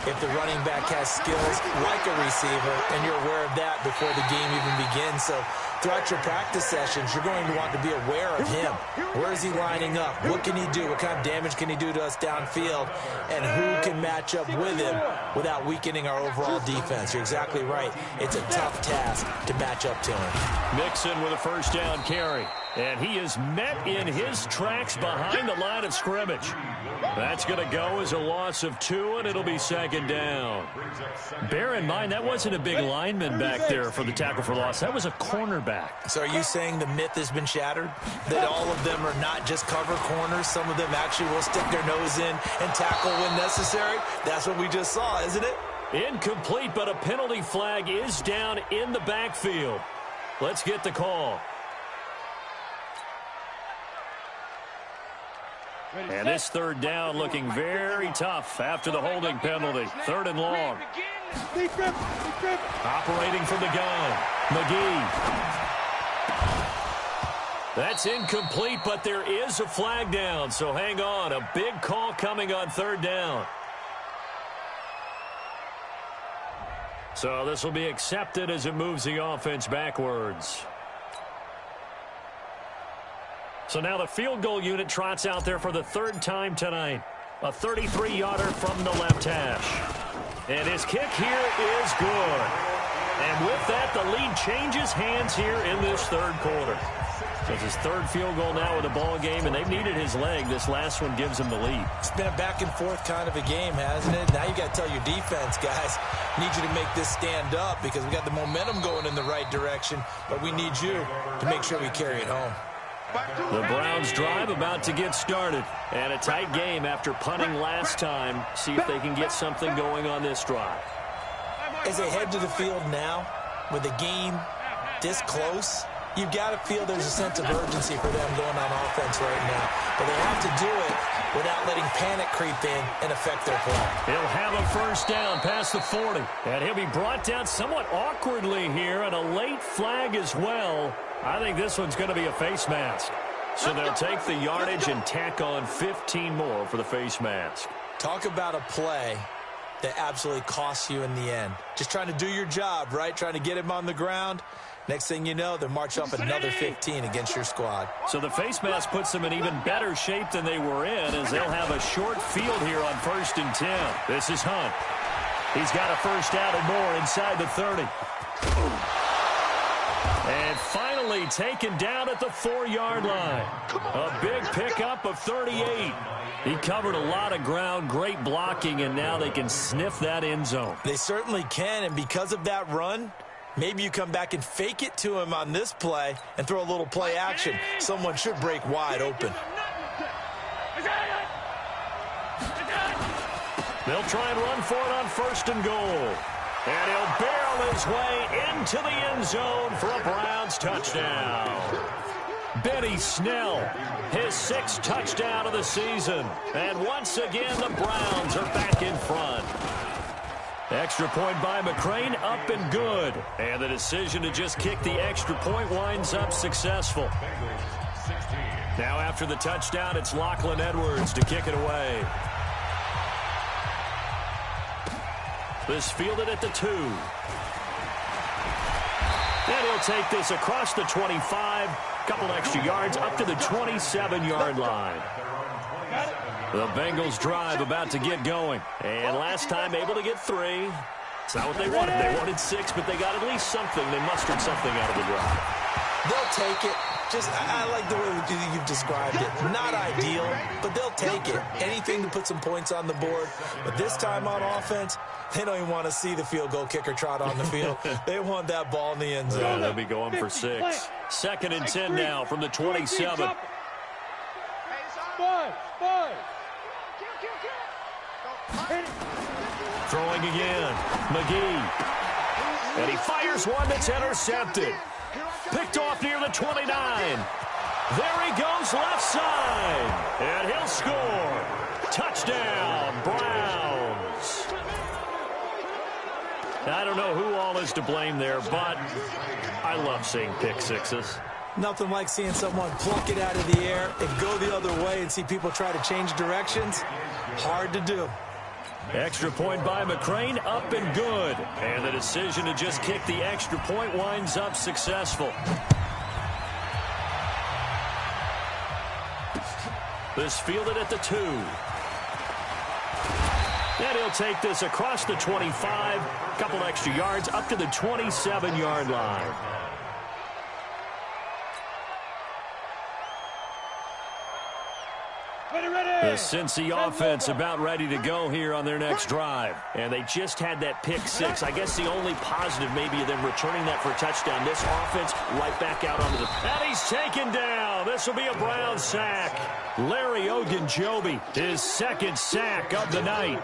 if the running back has skills like a receiver, and you're aware of that before the game even begins. So throughout your practice sessions, you're going to want to be aware of him. Where is he lining up? What can he do? What kind of damage can he do to us downfield? And who can match up with him without weakening our overall defense? You're exactly right. It's a tough task to match up to him. Mixon with a 1st down carry. And he is met in his tracks behind the line of scrimmage. That's going to go as a loss of 2, and it'll be 2nd down. Bear in mind, that wasn't a big lineman back there for the tackle for loss. That was a cornerback. So are you saying the myth has been shattered? That all of them are not just cover corners? Some of them actually will stick their nose in and tackle when necessary? That's what we just saw, isn't it? Incomplete, but a penalty flag is down in the backfield. Let's get the call. And this 3rd down looking very tough after the holding penalty. 3rd and long. Operating from the gun, McGee. That's incomplete, but there is a flag down, so hang on. A big call coming on 3rd down. So this will be accepted as it moves the offense backwards. So now the field goal unit trots out there for the 3rd time tonight. A 33-yarder from the left hash. And his kick here is good. And with that, the lead changes hands here in this 3rd quarter. So it's his 3rd field goal now with the ball game, and they've needed his leg. This last one gives him the lead. It's been a back-and-forth kind of a game, hasn't it? Now you got to tell your defense, guys, need you to make this stand up because we got the momentum going in the right direction, but we need you to make sure we carry it home. The Browns drive about to get started. And a tight game after punting last time. See if they can get something going on this drive. As they head to the field now, with the game this close, you've got to feel there's a sense of urgency for them going on offense right now. But they have to do it without letting panic creep in and affect their play. He'll have a 1st down past the 40. And he'll be brought down somewhat awkwardly here, and a late flag as well. I think this one's going to be a face mask. So they'll take the yardage and tack on 15 more for the face mask. Talk about a play that absolutely costs you in the end. Just trying to do your job, right? Trying to get him on the ground. Next thing you know, they'll march off another 15 against your squad. So the face mask puts them in even better shape than they were in, as they'll have a short field here on 1st and 10. This is Hunt. He's got a 1st down and more inside the 30. And finally taken down at the 4-yard line. A big pickup of 38. He covered a lot of ground, great blocking, and now they can sniff that end zone. They certainly can, and because of that run, maybe you come back and fake it to him on this play and throw a little play action. Someone should break wide open. They'll try and run for it on 1st and goal. And he'll barrel his way into the end zone for a Browns touchdown. Benny Snell, his 6th touchdown of the season. And once again, the Browns are back in front. Extra point by McCrane, up and good. And the decision to just kick the extra point winds up successful. Now after the touchdown, it's Lachlan Edwards to kick it away. This fielded at the 2. And he'll take this across the 25. Couple extra yards up to the 27-yard line. The Bengals drive about to get going. And last time able to get 3. It's not what they wanted. They wanted 6, but they got at least something. They mustered something out of the drive. They'll take it. I like the way you've described it. Not ideal, but they'll take it. Anything to put some points on the board. But this time on offense, they don't even want to see the field goal kicker trot on the field. They want that ball in the end zone. Yeah, they'll be going for 6. 2nd and 10 now from the 27. Throwing again. McGee. And he fires one that's intercepted. Picked off near the 29. There he goes left side. And he'll score. Touchdown, Browns. I don't know who all is to blame there, but I love seeing pick sixes. Nothing like seeing someone pluck it out of the air and go the other way and see people try to change directions. Hard to do. Extra point by McCrane, up and good. And the decision to just kick the extra point winds up successful. This fielded at the 2. And he'll take this across the 25. Couple extra yards up to the 27-yard line. The Cincy offense about ready to go here on their next drive. And they just had that pick 6. I guess the only positive maybe of them returning that for a touchdown. This offense right back out onto the... And he's taken down. This will be a Brown sack. Larry Ogunjobi, his 2nd sack of the night.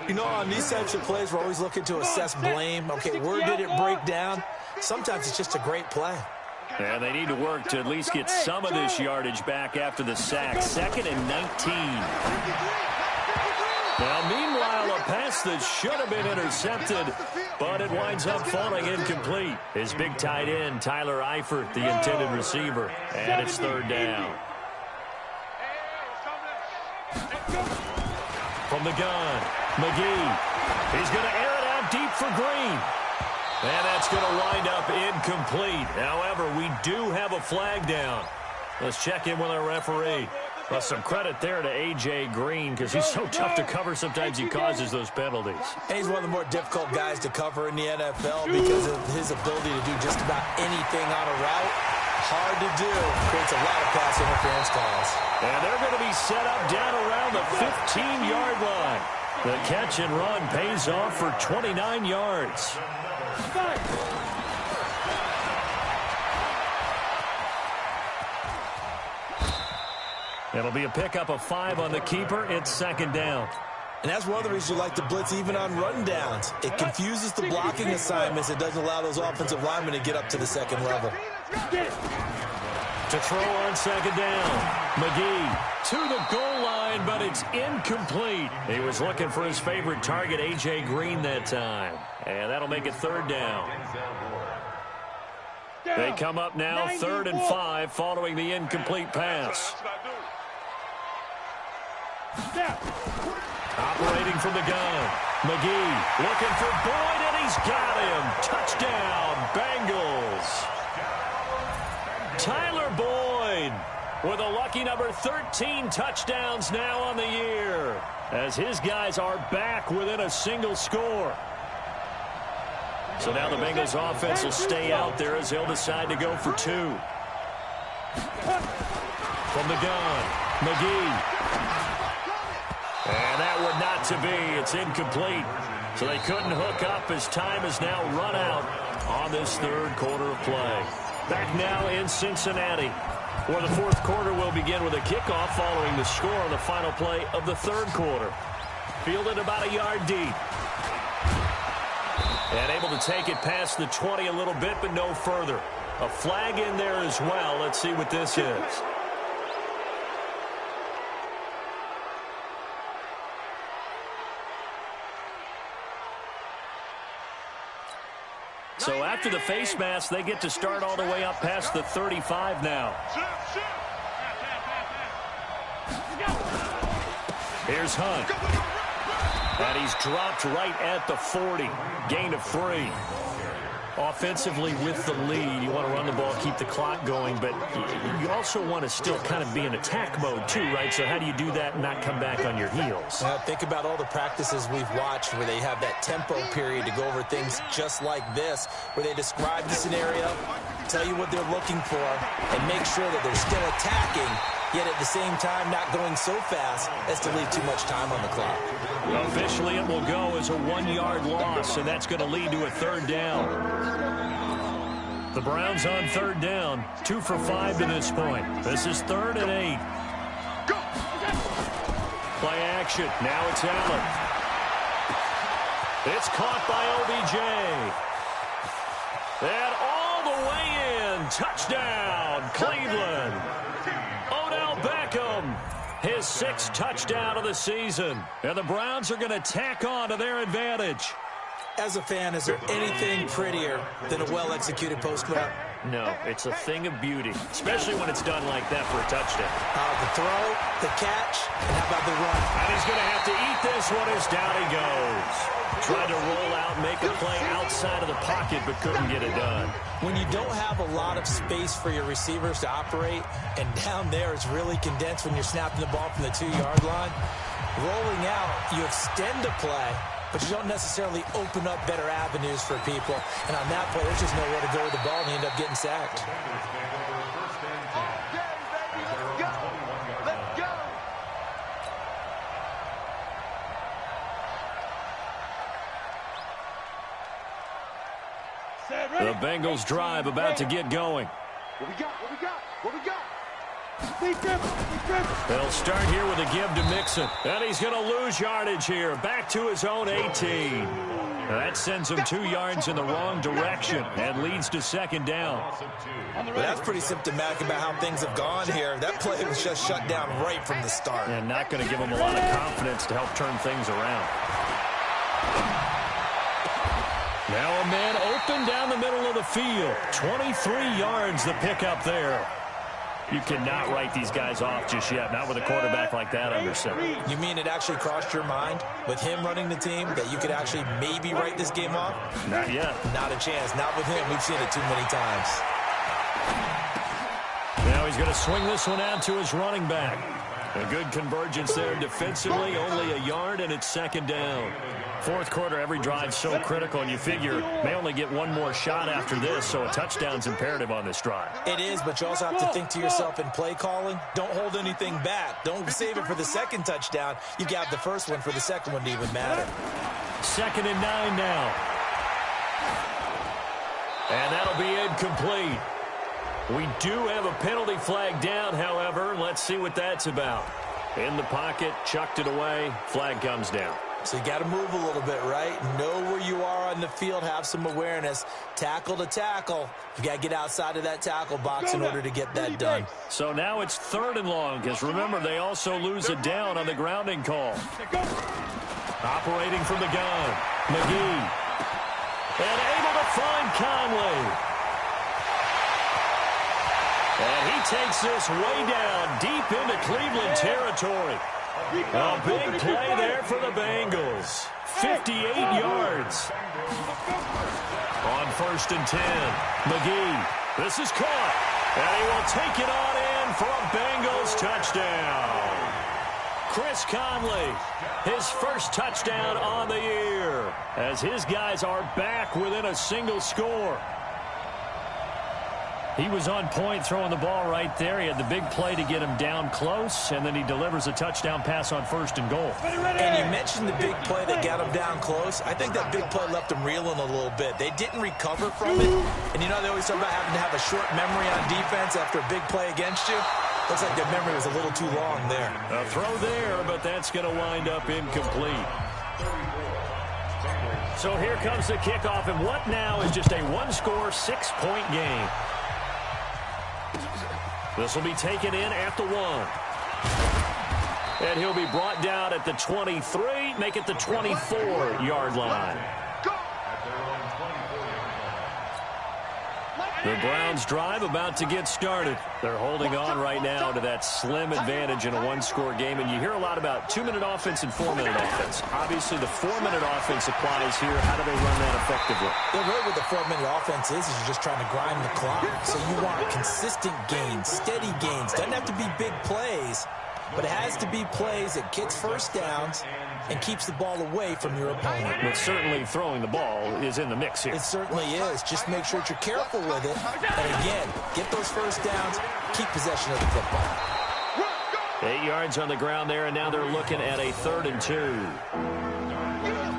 You know, on these types of plays, we're always looking to assess blame. Okay, where did it break down? Sometimes it's just a great play. And they need to work to at least get some of this yardage back after the sack. 2nd and 19. Now, meanwhile, a pass that should have been intercepted, but it winds up falling incomplete. His big tight end, Tyler Eifert, the intended receiver. And it's 3rd down. From the gun, McGee. He's going to air it out deep for Green. And that's going to wind up incomplete. However, we do have a flag down. Let's check in with our referee. Well, some credit there to A.J. Green because he's so tough to cover. Sometimes he causes those penalties. And he's one of the more difficult guys to cover in the NFL because of his ability to do just about anything on a route. Hard to do. Creates a lot of pass interference calls. And they're going to be set up down around the 15-yard line. The catch and run pays off for 29 yards. It'll be a pickup of 5 on the keeper. It's 2nd down. And that's one of the reasons you like to blitz even on run downs. It confuses the blocking assignments. It doesn't allow those offensive linemen to get up to the 2nd level. To throw on 2nd down. McGee to the goal line, but it's incomplete. He was looking for his favorite target, A.J. Green, that time. And that'll make it 3rd down. They come up now 3rd and 5 following the incomplete pass. Operating from the gun. McGee looking for Boyd, and he's got him. Touchdown, Bengals. Tyler Boyd with a lucky number 13 touchdowns now on the year as his guys are back within a single score. So now the Bengals offense will stay out there as they'll decide to go for 2. From the gun, McGee. And that would not to be. It's incomplete. So they couldn't hook up as time is now run out on this 3rd quarter of play. Back now in Cincinnati, where the 4th quarter will begin with a kickoff following the score on the final play of the 3rd quarter. Fielded about a yard deep. And able to take it past the 20 a little bit, but no further. A flag in there as well. Let's see what this is. So after the face mask, they get to start all the way up past the 35 now. Here's Hunt. And he's dropped right at the 40. Gain of 3. Offensively with the lead, you want to run the ball, keep the clock going, but you also want to still kind of be in attack mode too, right? So how do you do that and not come back on your heels? Think about all the practices we've watched where they have that tempo period to go over things just like this, where they describe the scenario, tell you what they're looking for, and make sure that they're still attacking, yet at the same time not going so fast as to leave too much time on the clock. Officially, it will go as a 1-yard loss, and that's going to lead to a 3rd down. The Browns on 3rd down, 2 for 5 to this point. This is 3rd and 8. Play action. Now it's Allen. It's caught by OBJ. And all the way in. Touchdown, Cleveland. Odell Beckham. His 6th touchdown of the season. And the Browns are going to tack on to their advantage. As a fan, is there anything prettier than a well-executed post route? No, it's a thing of beauty, especially when it's done like that for a touchdown. The throw, the catch, and how about the run? And he's going to have to eat this one as down he goes. Tried to roll out, make a play outside of the pocket, but couldn't get it done. When you don't have a lot of space for your receivers to operate, and down there it's really condensed when you're snapping the ball from the 2-yard line, rolling out, you extend the play, but you don't necessarily open up better avenues for people. And on that play, there's just nowhere to go with the ball, and you end up getting sacked. The Bengals drive about to get going. What we got? They'll start here with a give to Mixon. And he's going to lose yardage here. Back to his own 18. That sends him 2 yards in the wrong direction and leads to 2nd down. Well, that's pretty symptomatic about how things have gone here. That play was just shut down right from the start. And not going to give him a lot of confidence to help turn things around. Now a man open down the middle of the field. 23 yards the pickup there. You cannot write these guys off just yet, not with a quarterback like that under center. You mean it actually crossed your mind with him running the team that you could actually maybe write this game off? Not yet. Not a chance. Not with him. We've seen it too many times. Now he's going to swing this one out to his running back. A good convergence there defensively, only a yard, and it's 2nd down. 4th quarter, every drive so critical, and you figure may only get one more shot after this, so a touchdown's imperative on this drive. It is, but you also have to think to yourself in play calling, don't hold anything back. Don't save it for the 2nd touchdown. You got the 1st one for the 2nd one to even matter. 2nd and 9 now. And that'll be incomplete. We do have a penalty flag down, however. Let's see what that's about. In the pocket, chucked it away, flag comes down. So you got to move a little bit, right? Know where you are on the field, have some awareness. Tackle to tackle. You got to get outside of that tackle box in order to get that done. So now it's 3rd and long, because remember, they also lose it down on the grounding call. Operating from the gun, McGee. And able to find Conley. And he takes this way down, deep into Cleveland territory. A big play there for the Bengals. 58 yards. On 1st and 10, McGee. This is caught. And he will take it on in for a Bengals touchdown. Chris Conley, his 1st touchdown on the year, as his guys are back within a single score. He was on point throwing the ball right there. He had the big play to get him down close, and then he delivers a touchdown pass on 1st and goal. And you mentioned the big play that got him down close. I think that big play left him reeling a little bit. They didn't recover from it. And you know they always talk about having to have a short memory on defense after a big play against you. Looks like their memory was a little too long there. A throw there, but that's going to wind up incomplete. So here comes the kickoff, and what now is just a one-score, 6-point game. This will be taken in at the 1. And he'll be brought down at the 23, make it the 24-yard line. The Browns drive about to get started. They're holding on right now to that slim advantage in a one-score game, and you hear a lot about 2-minute offense and 4-minute offense. Obviously, the 4-minute offense applies here. How do they run that effectively? Yeah, really what the 4-minute offense is you're just trying to grind the clock. So you want consistent gains, steady gains. Doesn't have to be big plays, but it has to be plays that gets first downs and keeps the ball away from your opponent. But certainly throwing the ball is in the mix here. It certainly is. Just make sure that you're careful with it. And again, get those first downs, keep possession of the football. 8 yards on the ground there, and now they're looking at a 3rd and 2.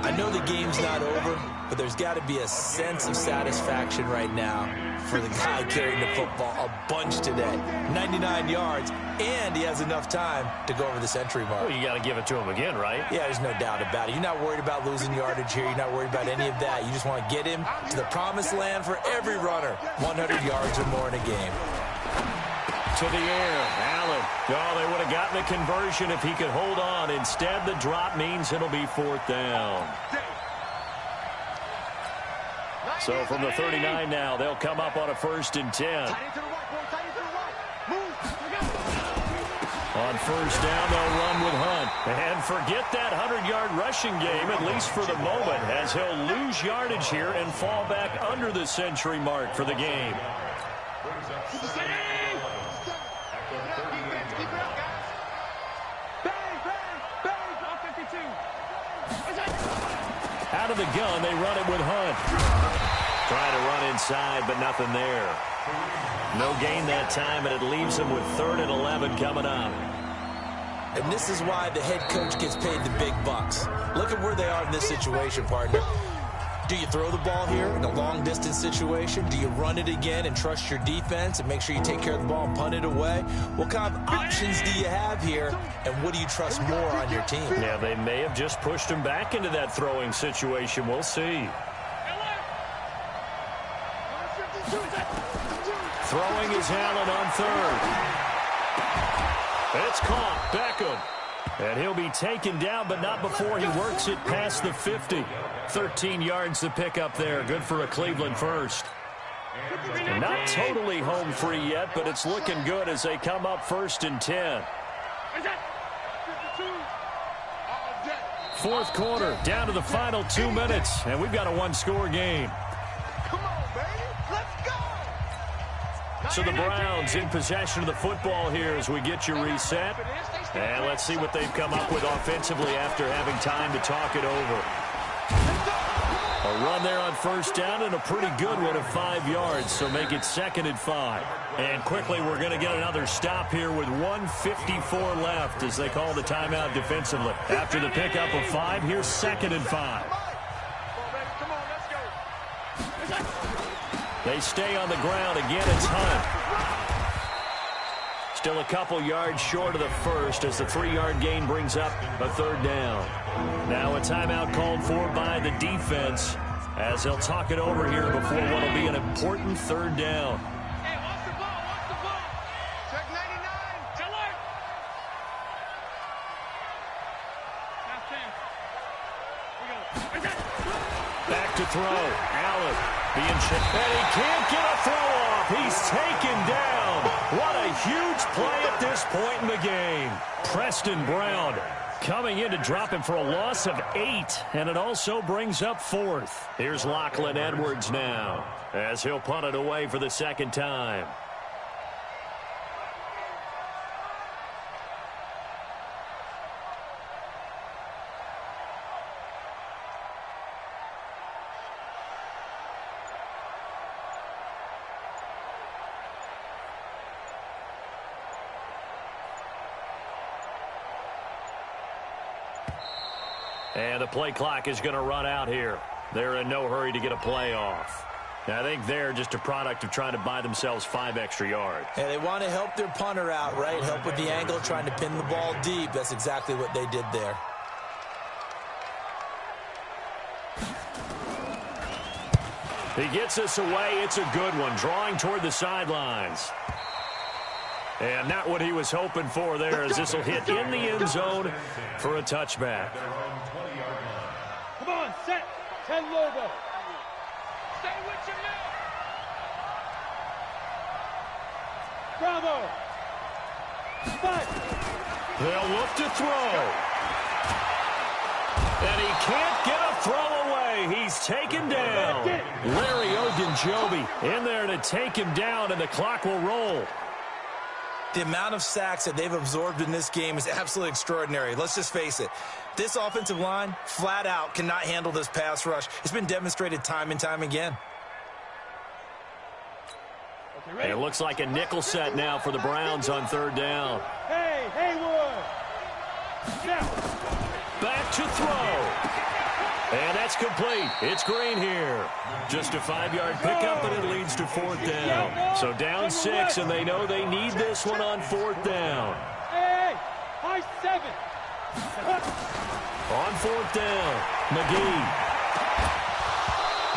I know the game's not over, but there's got to be a sense of satisfaction right now for the guy carrying the football a bunch today. 99 yards, and he has enough time to go over the century mark. Well, you got to give it to him again, right? Yeah, there's no doubt about it. You're not worried about losing yardage here. You're not worried about any of that. You just want to get him to the promised land for every runner. 100 yards or more in a game. To the air, Allen. Oh, they would have gotten the conversion if he could hold on. Instead, the drop means it'll be 4th down. So from the 39 now, they'll come up on a 1st and 10. On 1st down, they'll run with Hunt. And forget that 100-yard rushing game, at least for the moment, as he'll lose yardage here and fall back under the century mark for the game. Out of the gun, they run it with Hunt. Trying to run inside, but nothing there. No gain that time, and it leaves them with 3rd and 11 coming up. And this is why the head coach gets paid the big bucks. Look at where they are in this situation, partner. Do you throw the ball here in a long-distance situation? Do you run it again and trust your defense and make sure you take care of the ball and punt it away? What kind of options do you have here, and what do you trust more on your team? Yeah, they may have just pushed him back into that throwing situation. We'll see. Throwing is Allen on 3rd. It's caught. Beckham. And he'll be taken down, but not before he works it past the 50. 13 yards to pick up there. Good for a Cleveland first. Not totally home free yet, but it's looking good as they come up 1st and 10. 4th quarter, down to the final 2 minutes, and we've got a one-score game. So the Browns in possession of the football here as we get you reset. And let's see what they've come up with offensively after having time to talk it over. A run there on 1st down and a pretty good one of 5 yards, so make it 2nd and 5. And quickly we're going to get another stop here with 1:54 left as they call the timeout defensively. After the pickup of 5, here's 2nd and 5. They stay on the ground. Again, it's Hunt. Still a couple yards short of the first as the 3-yard gain brings up a 3rd down. Now a timeout called for by the defense as they'll talk it over here before what will be an important 3rd down. Hey, watch the ball, watch the ball. Check 99. Alert. Back to throw. Allen being checked. And he can't get a throw off. He's taken down. What a huge play at this point in the game. Preston Brown coming in to drop him for a loss of 8, and it also brings up 4th. Here's Lachlan Edwards now as he'll punt it away for the 2nd time. And the play clock is going to run out here. They're in no hurry to get a play off. Now, I think they're just a product of trying to buy themselves 5 extra yards. And they want to help their punter out, right? Help with the angle, trying to pin the ball deep. That's exactly what they did there. He gets us away. It's a good one. Drawing toward the sidelines. And not what he was hoping for there as this will hit in the end zone for a touchback. Come on, set. 10 logo. Stay with your man. Bravo. 5. They'll look to throw. And he can't get a throw away. He's taken down. Larry Ogunjobi in there to take him down, and the clock will roll. The amount of sacks that they've absorbed in this game is absolutely extraordinary. Let's just face it. This offensive line, flat out, cannot handle this pass rush. It's been demonstrated time and time again. And it looks like a nickel set now for the Browns on third down. Hey, Haywood. Now. Back to throw. And that's complete. It's Green here. Just a 5-yard pickup, and it leads to fourth down. So down 6, and they know they need this one on fourth down. Hey, high 7. On fourth down, McGee.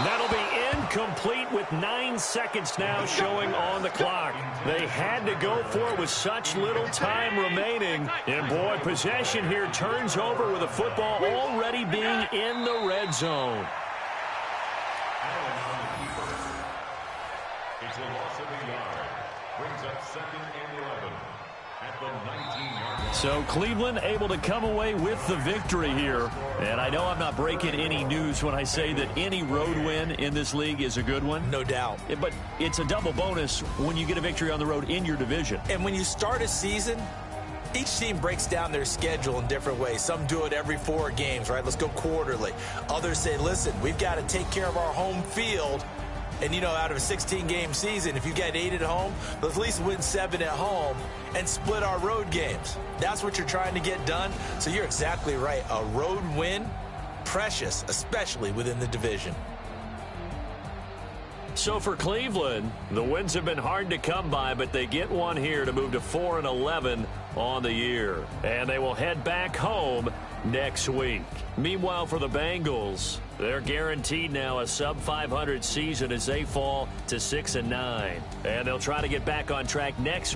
That'll be incomplete with 9 seconds now showing on the clock. They had to go for it with such little time remaining. And, boy, possession here turns over with the football already being in the red zone. It's a loss of a yard. Brings up 2nd and 11 at the 19-yard line. So Cleveland able to come away with the victory here. And I know I'm not breaking any news when I say that any road win in this league is a good one. No doubt. But it's a double bonus when you get a victory on the road in your division. And when you start a season, each team breaks down their schedule in different ways. Some do it every 4 games, right? Let's go quarterly. Others say, listen, we've got to take care of our home field. And, you know, out of a 16-game season, if you get 8 at home, let's at least win 7 at home and split our road games. That's what you're trying to get done. So you're exactly right. A road win, precious, especially within the division. So for Cleveland, the wins have been hard to come by, but they get one here to move to 4-11 on the year. And they will head back home next week. Meanwhile, for the Bengals, they're guaranteed now a sub-500 season as they fall to 6-9. And they'll try to get back on track next